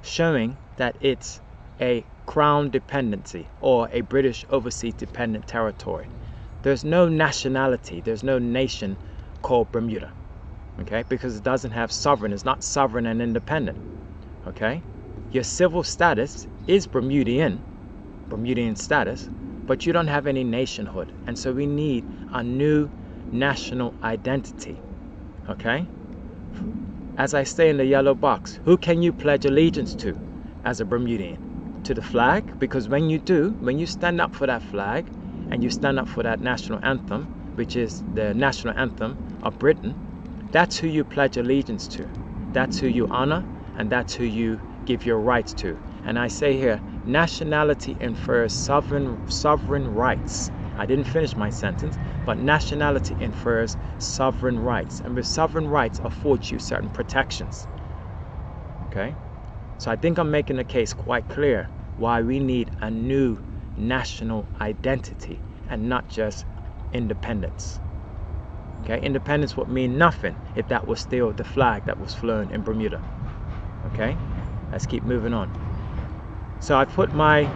showing that it's a crown dependency or a British Overseas Dependent Territory. There's no nationality, there's no nation called Bermuda, okay, because it doesn't have sovereign, it's not sovereign and independent, okay. Your civil status is Bermudian status, but you don't have any nationhood, and so we need a new national identity, okay. As I say in the yellow box, who can you pledge allegiance to as a Bermudian? To the flag, because when you do, when you stand up for that flag and you stand up for that national anthem, which is the national anthem of Britain, that's who you pledge allegiance to, that's who you honor, and that's who you give your rights to. And I say here, nationality infers sovereign rights. I didn't finish my sentence, but nationality infers sovereign rights, and with sovereign rights affords you certain protections. Okay, so I think I'm making the case quite clear why we need a new national identity and not just independence. Okay, independence would mean nothing if that was still the flag that was flown in Bermuda. Okay, let's keep moving on. So I put my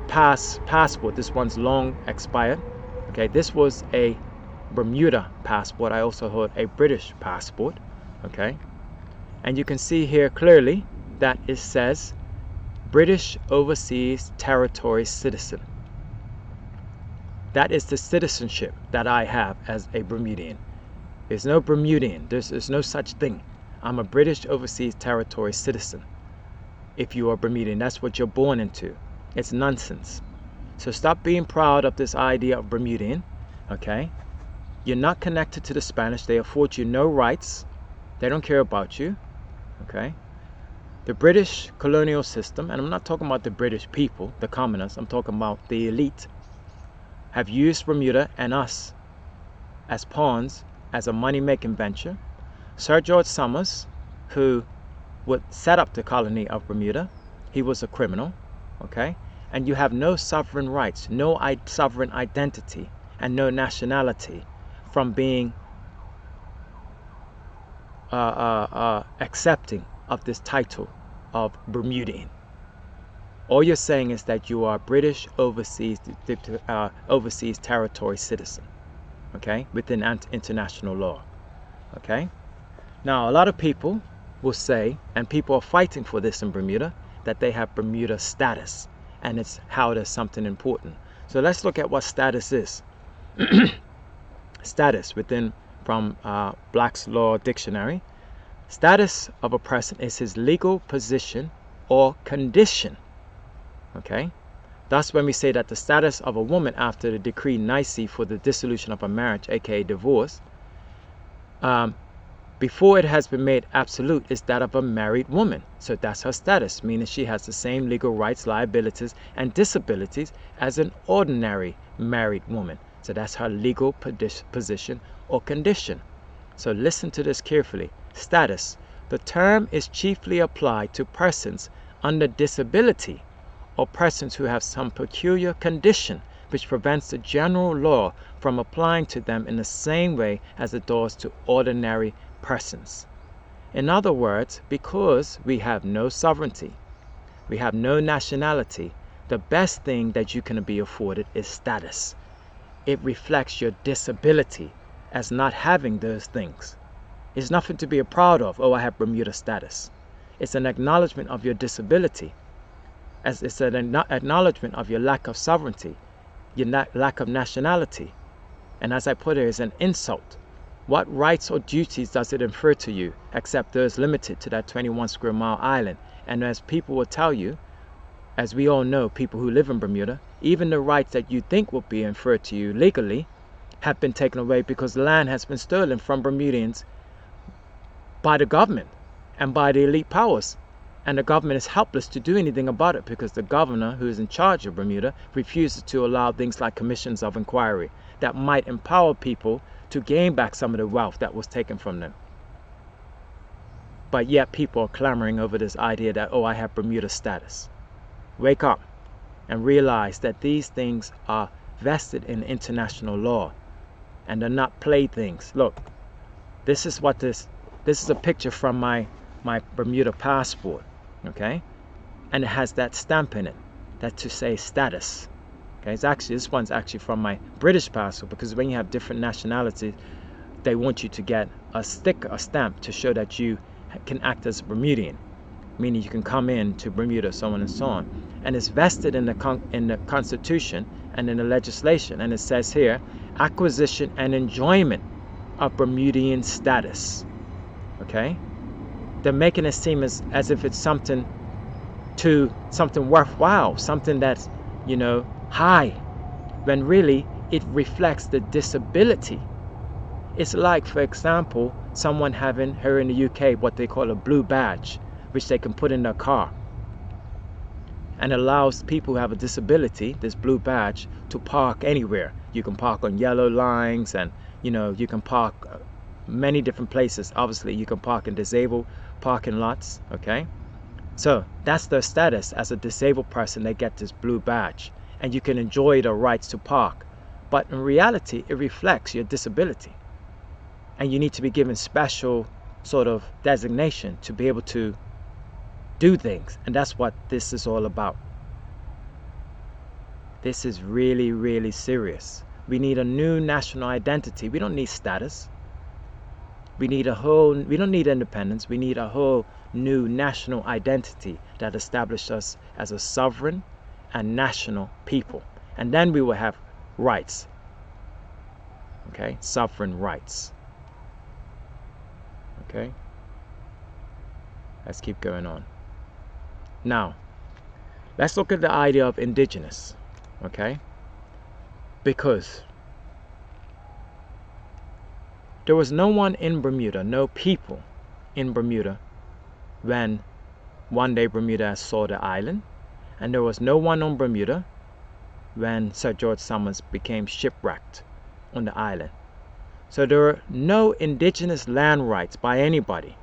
passport. This one's long expired. Okay, this was a Bermuda passport. I also hold a British passport. Okay, and you can see here clearly that it says British Overseas Territory Citizen. That is the citizenship that I have as a Bermudian. There's no Bermudian. There's no such thing. I'm a British Overseas Territory Citizen. If you are Bermudian, that's what you're born into. It's nonsense. So stop being proud of this idea of Bermudian, okay? You're not connected to the Spanish. They afford you no rights. They don't care about you, okay? The British colonial system, and I'm not talking about the British people, the commoners, I'm talking about the elite, have used Bermuda and us as pawns, as a money-making venture. Sir George Somers, who would set up the colony of Bermuda, he was a criminal, okay? And you have no sovereign rights, no sovereign identity, and no nationality from being accepting of this title of Bermudian. All you're saying is that you are British overseas territory citizen, okay, within international law, okay? Now, a lot of people will say, and people are fighting for this in Bermuda, that they have Bermuda status, and it's held as something important. So let's look at what status is. Status from Black's Law Dictionary. Status of a person is his legal position or condition. Okay? Thus, when we say that the status of a woman after the decree nisi for the dissolution of a marriage, aka divorce, before it has been made absolute, is that of a married woman. So that's her status, meaning she has the same legal rights, liabilities, and disabilities as an ordinary married woman. So that's her legal position or condition. So listen to this carefully. Status. The term is chiefly applied to persons under disability or persons who have some peculiar condition which prevents the general law from applying to them in the same way as it does to ordinary persons. In other words, because we have no sovereignty, we have no nationality, the best thing that you can be afforded is status. It reflects your disability as not having those things. It's nothing to be proud of. Oh, I have Bermuda status. It's an acknowledgement of your disability. As it's an acknowledgement of your lack of sovereignty, your lack of nationality. And as I put it, it's an insult. What rights or duties does it infer to you, except those limited to that 21 square mile island? And as people will tell you, as we all know, people who live in Bermuda, even the rights that you think will be inferred to you legally have been taken away because the land has been stolen from Bermudians by the government and by the elite powers. And the government is helpless to do anything about it because the governor, who is in charge of Bermuda, refuses to allow things like commissions of inquiry that might empower people to gain back some of the wealth that was taken from them. But yet people are clamoring over this idea that, oh, I have Bermuda status. Wake up and realize that these things are vested in international law and they're not playthings. Look, this is a picture from my Bermuda passport, okay? And it has that stamp in it, that to say status. Okay, this one's actually from my British passport, because when you have different nationalities, they want you to get a sticker, a stamp, to show that you can act as a Bermudian, meaning you can come in to Bermuda, so on and so on. And it's vested in the Constitution and in the legislation. And it says here, acquisition and enjoyment of Bermudian status. Okay? They're making it seem as if it's something worthwhile, something that's, high, when really it reflects the disability. It's like, for example, someone having here in the UK what they call a blue badge, which they can put in their car, and allows people who have a disability, this blue badge, to park anywhere. You can park on yellow lines, and you can park many different places. Obviously you can park in disabled parking lots. Okay, so that's their status. As a disabled person, they get this blue badge, and you can enjoy the rights to park. But in reality, it reflects your disability, and you need to be given special sort of designation to be able to do things. And that's what this is all about. This is really, really serious. We need a new national identity. We don't need status. We don't need independence. We need a whole new national identity that establishes us as a sovereign and national people. And then we will have rights. Okay? Sovereign rights. Okay? Let's keep going on. Now, let's look at the idea of indigenous. Okay? Because there was no one in Bermuda, no people in Bermuda, when one day Bermuda saw the island. And there was no one on Bermuda when Sir George Somers became shipwrecked on the island. So there are no indigenous land rights by anybody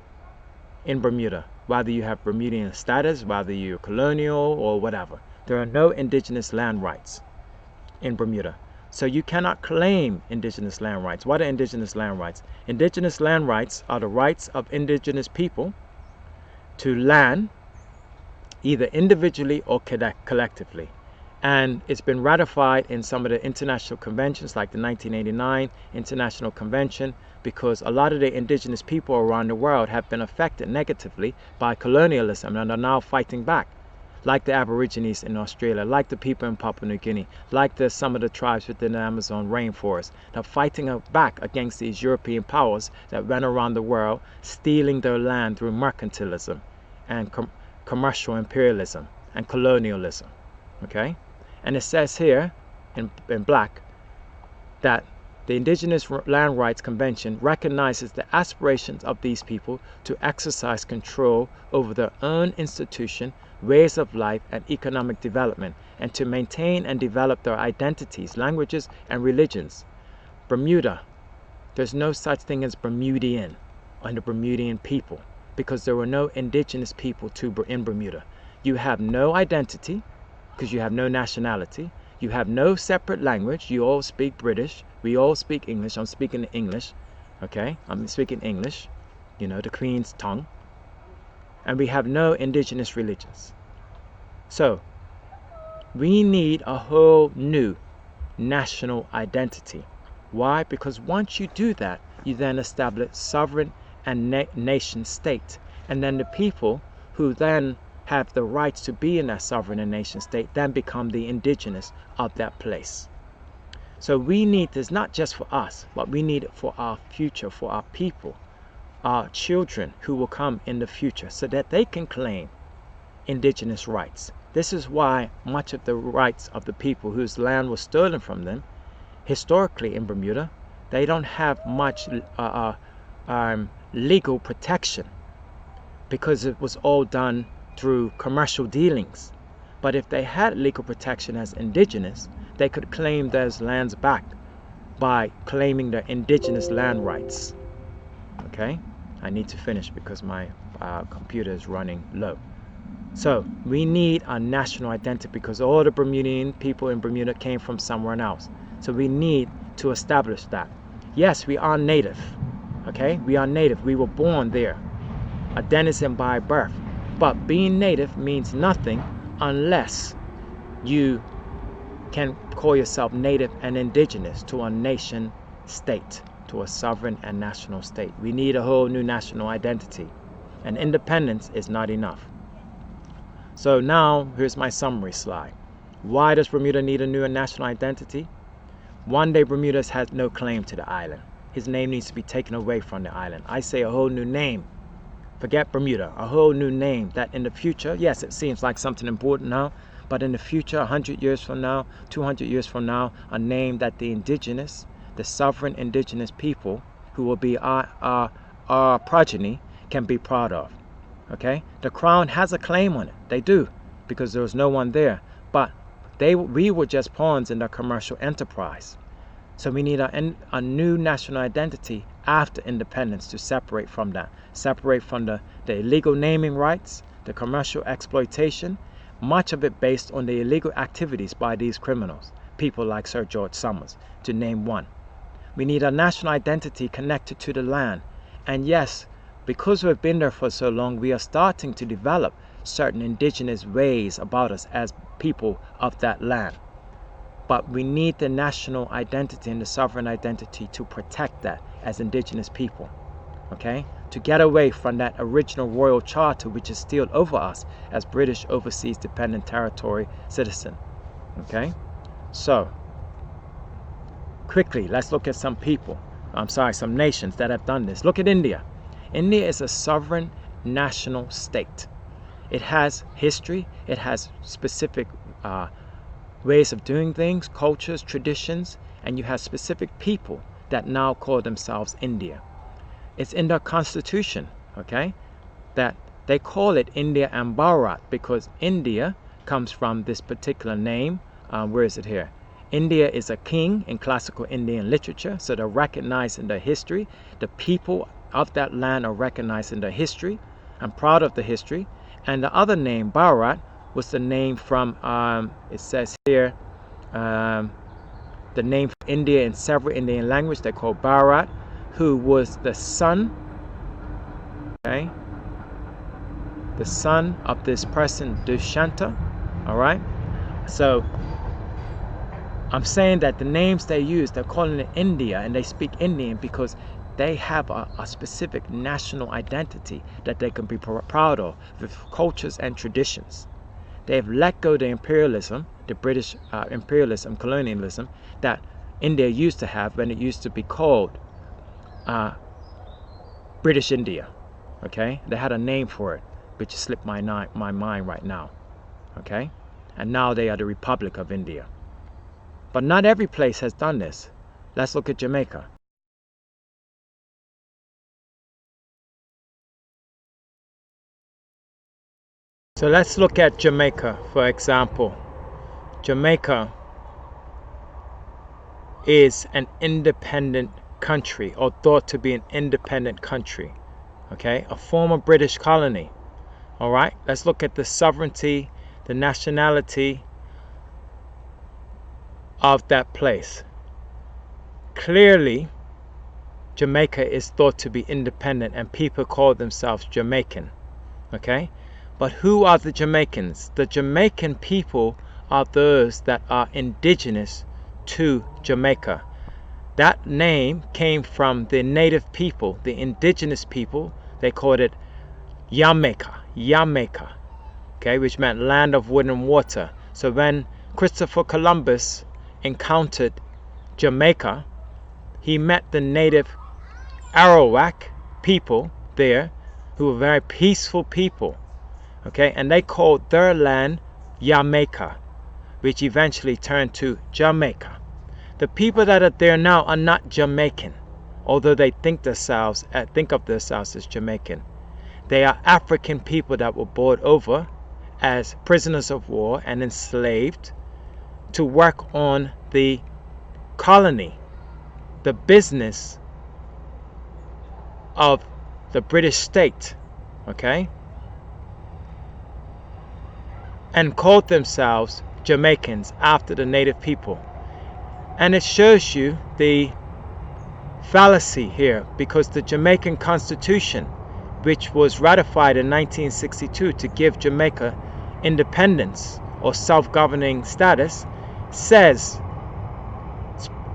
in Bermuda, whether you have Bermudian status, whether you're colonial or whatever. There are no indigenous land rights in Bermuda. So you cannot claim indigenous land rights. What are indigenous land rights? Indigenous land rights are the rights of indigenous people to land, either individually or collectively. And it's been ratified in some of the international conventions, like the 1989 International Convention, because a lot of the indigenous people around the world have been affected negatively by colonialism and are now fighting back, like the Aborigines in Australia, like the people in Papua New Guinea, like some of the tribes within the Amazon rainforest. They're fighting back against these European powers that ran around the world, stealing their land through mercantilism and commercial imperialism and colonialism. Okay? And it says here in black that The Indigenous Land Rights Convention recognizes the aspirations of these people to exercise control over their own institution, ways of life, and economic development, and to maintain and develop their identities, languages, and religions. Bermuda, there's no such thing as Bermudian or the Bermudian people, because there were no indigenous people in Bermuda. You have no identity because you have no nationality. You have no separate language. You all speak British. We all speak English. I'm speaking English. Okay? I'm speaking English. You know, the Queen's tongue. And we have no indigenous religions. So, we need a whole new national identity. Why? Because once you do that, you then establish sovereign and nation state. And then the people who then have the rights to be in that sovereign and nation state then become the indigenous of that place. So we need this not just for us, but we need it for our future, for our people, our children who will come in the future, so that they can claim indigenous rights. This is why much of the rights of the people whose land was stolen from them, historically in Bermuda, they don't have much legal protection, because it was all done through commercial dealings. But if they had legal protection as indigenous, they could claim those lands back by claiming their indigenous land rights. Okay, I need to finish because my computer is running low. So we need a national identity, because all the Bermudian people in Bermuda came from somewhere else. So we need to establish that. Yes, we are native. Okay, we are native. We were born there, a denizen by birth. But being native means nothing unless you can call yourself native and indigenous to a nation state, to a sovereign and national state. We need a whole new national identity, and independence is not enough. So now here's my summary slide. Why does Bermuda need a new national identity? One day Bermuda has no claim to the island. His name needs to be taken away from the island. I say a whole new name. Forget Bermuda, a whole new name that in the future, yes, it seems like something important now, but in the future, 100 years from now, 200 years from now, a name that the indigenous, the sovereign indigenous people who will be our progeny can be proud of. Okay? The crown has a claim on it. They do, because there was no one there. But we were just pawns in the commercial enterprise. So we need a new national identity after independence to separate from that. Separate from the illegal naming rights, the commercial exploitation, much of it based on the illegal activities by these criminals, people like Sir George Somers, to name one. We need a national identity connected to the land. And yes, because we've been there for so long, we are starting to develop certain indigenous ways about us as people of that land. But we need the national identity and the sovereign identity to protect that as indigenous people, okay? To get away from that original royal charter which is still over us as British overseas dependent territory citizen, okay? So, quickly, let's look at some nations that have done this. Look at India. India is a sovereign national state. It has history, it has specific ways of doing things, cultures, traditions, and you have specific people that now call themselves India. It's in their constitution, okay, that they call it India and Bharat because India comes from this particular name. Where is it here? India is a king in classical Indian literature, so they're recognized in their history. The people of that land are recognized in their history. I'm proud of the history. And the other name, Bharat, was the name from, it says here, the name for India in several Indian languages. They call Bharat, who was the son, okay, the son of this person, Dushyanta, all right? So I'm saying that the names they use, they're calling it India, and they speak Indian because they have a specific national identity that they can be proud of with cultures and traditions. They have let go the imperialism, the British imperialism, colonialism that India used to have when it used to be called British India. Okay, they had a name for it, which slipped my mind right now. Okay, and now they are the Republic of India. But not every place has done this. Let's look at Jamaica. So let's look at Jamaica, for example. Jamaica is an independent country, or thought to be an independent country. Okay, a former British colony. All right, let's look at the sovereignty, the nationality of that place. Clearly, Jamaica is thought to be independent and people call themselves Jamaican. Okay, but who are the Jamaicans? The Jamaican people are those that are indigenous to Jamaica. That name came from the native people, the indigenous people. They called it Jamaica, okay, which meant land of wood and water. So when Christopher Columbus encountered Jamaica, he met the native Arawak people there, who were very peaceful people, okay, and they called their land Jamaica, which eventually turned to Jamaica. The people that are there now are not Jamaican, although they think of themselves as Jamaican. They are African people that were brought over as prisoners of war and enslaved to work on the colony, the business of the British state, okay, and called themselves Jamaicans after the native people. And it shows you the fallacy here, because the Jamaican Constitution, which was ratified in 1962 to give Jamaica independence or self-governing status, says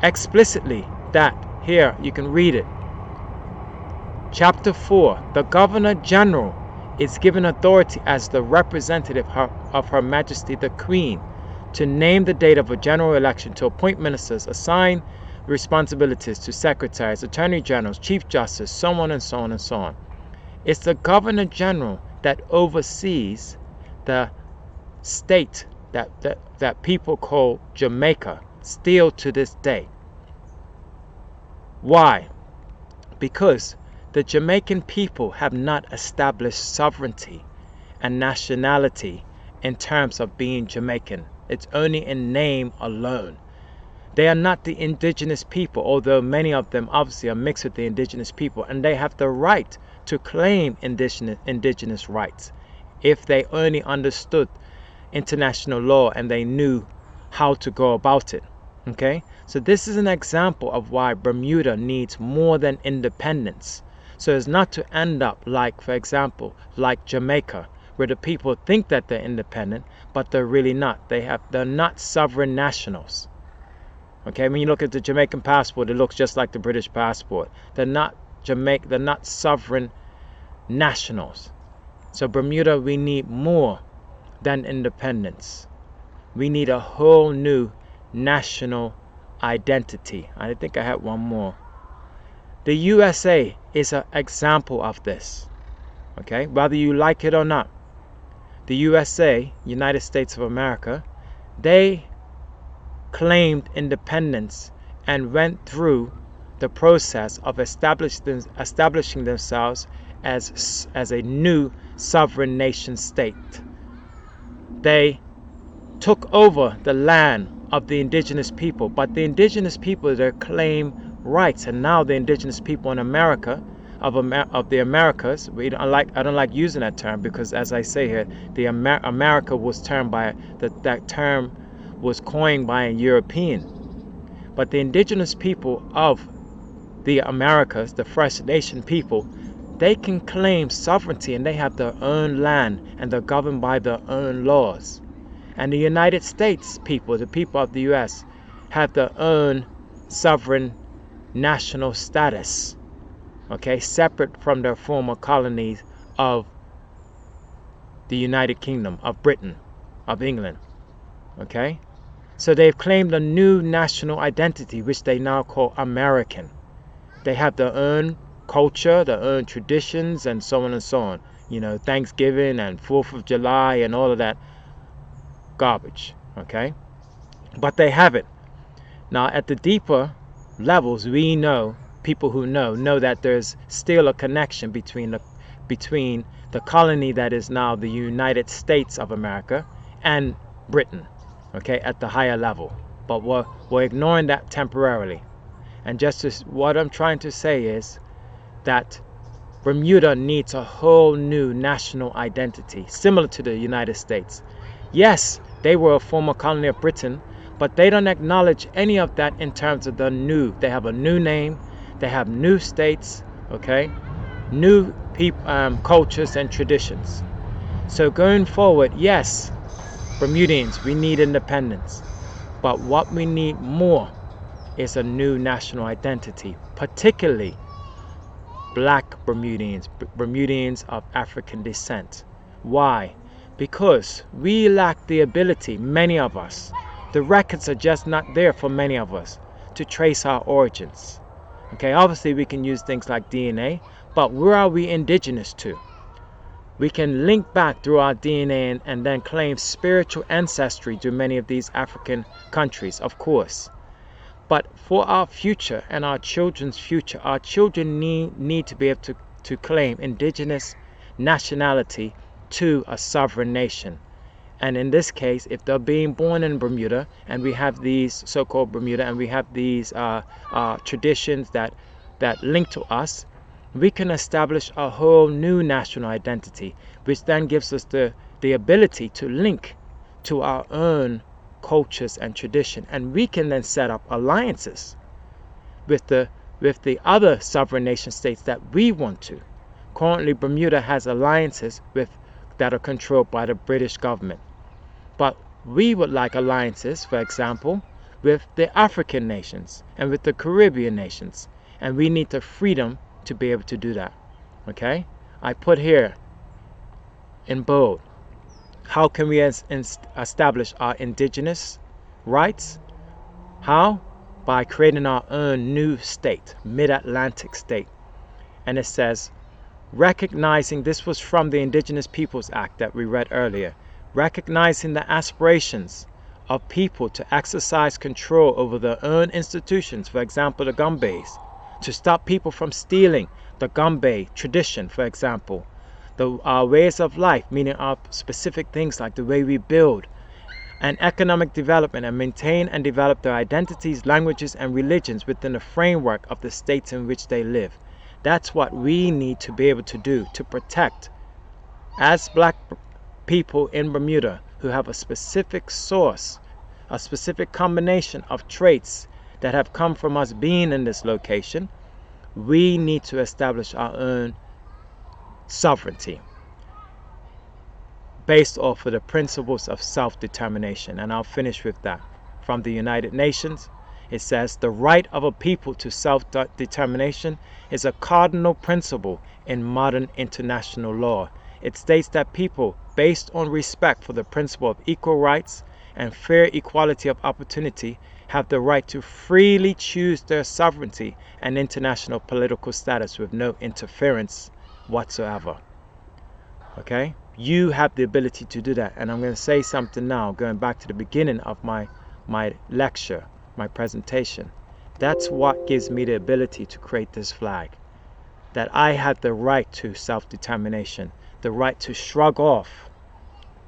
explicitly that, here you can read it, Chapter 4, the Governor General is given authority as the representative of Her Majesty the Queen to name the date of a general election, to appoint ministers, assign responsibilities to secretaries, attorney generals, chief justice, so on and so on and so on. It's the Governor General that oversees the state that people call Jamaica still to this day. Why? Because the Jamaican people have not established sovereignty and nationality in terms of being Jamaican. It's only in name alone. They are not the indigenous people, although many of them obviously are mixed with the indigenous people, and they have the right to claim indigenous rights if they only understood international law and they knew how to go about it. Okay, so this is an example of why Bermuda needs more than independence, so as not to end up like, for example, like Jamaica, where the people think that they're independent, but they're really not. They're not sovereign nationals. Okay, when you look at the Jamaican passport, it looks just like the British passport. They're not sovereign nationals. So Bermuda, we need more than independence. We need a whole new national identity. I think I had one more. The USA is an example of this. Okay, whether you like it or not, the USA, United States of America, they claimed independence and went through the process of establishing themselves as a new sovereign nation state. They took over the land of the indigenous people, but the indigenous people, they claim rights, and now the indigenous people in America, of the Americas, I don't like using that term, because as I say here, the America was termed by that term was coined by a European, but the indigenous people of the Americas, the First Nation people, they can claim sovereignty, and they have their own land, and they're governed by their own laws. And the United States people, the people of the US, have their own sovereign national status, okay, separate from their former colonies of the United Kingdom, of Britain, of England, okay? So they've claimed a new national identity, which they now call American. They have their own culture, their own traditions, and so on and so on. You know, Thanksgiving and 4th of July and all of that garbage, okay? But they have it. Now, at the deeper levels, we know, people who know that there's still a connection between the colony that is now the United States of America and Britain, okay, at the higher level. But we're ignoring that temporarily. And what I'm trying to say is that Bermuda needs a whole new national identity, similar to the United States. Yes, they were a former colony of Britain, but they don't acknowledge any of that in terms of the new. They have a new name, they have new states, okay, new cultures and traditions. So going forward, yes, Bermudians, we need independence, but what we need more is a new national identity, particularly Black Bermudians of African descent. Why? Because we lack the ability, many of us, the records are just not there for many of us to trace our origins. Okay, obviously we can use things like DNA, but where are we indigenous to? We can link back through our DNA and then claim spiritual ancestry to many of these African countries, of course. But for our future and our children's future, our children need to be able to claim indigenous nationality to a sovereign nation. And in this case, if they're being born in Bermuda, and we have these so-called Bermuda, and we have these traditions that link to us, we can establish a whole new national identity, which then gives us the ability to link to our own cultures and tradition, and we can then set up alliances with the other sovereign nation states that we want to. Currently, Bermuda has alliances that are controlled by the British government, but we would like alliances, for example, with the African nations and with the Caribbean nations, and we need the freedom to be able to do that. Okay, I put here in bold, how can we establish our indigenous rights? How? By creating our own new state, Mid-Atlantic state. And it says, recognizing, this was from the Indigenous Peoples Act that we read earlier, recognizing the aspirations of people to exercise control over their own institutions, for example, the gumbays, to stop people from stealing the gumbay tradition, for example, our ways of life, meaning our specific things like the way we build, and economic development, and maintain and develop their identities, languages, and religions within the framework of the states in which they live. That's what we need to be able to do to protect, as Black people in Bermuda who have a specific source, a specific combination of traits that have come from us being in this location. We need to establish our own sovereignty based off of the principles of self-determination. And I'll finish with that. From the United Nations, it says, the right of a people to self-determination is a cardinal principle in modern international law. It states that people, based on respect for the principle of equal rights and fair equality of opportunity, have the right to freely choose their sovereignty and international political status with no interference whatsoever. Okay? You have the ability to do that. And I'm going to say something now, going back to the beginning of my lecture, my presentation. That's what gives me the ability to create this flag. That I have the right to self-determination, the right to shrug off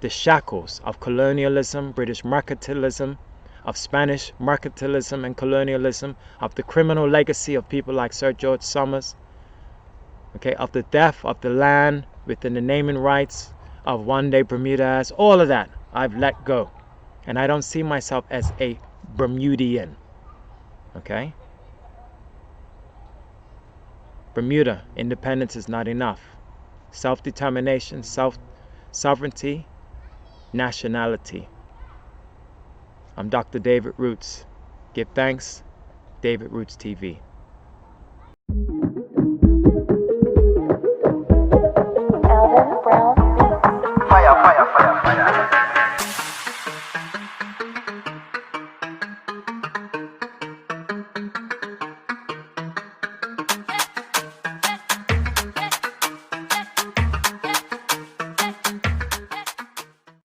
the shackles of colonialism, British mercantilism, of Spanish mercantilism and colonialism, of the criminal legacy of people like Sir George Somers, okay, of the death of the land within the naming rights of one day Bermuda. All of that I've let go, and I don't see myself as a Bermudian. Okay, Bermuda, independence is not enough. Self-determination, sovereignty, nationality. I'm Dr. David Roots. Give thanks, David Roots TV. Fire, fire, fire, fire.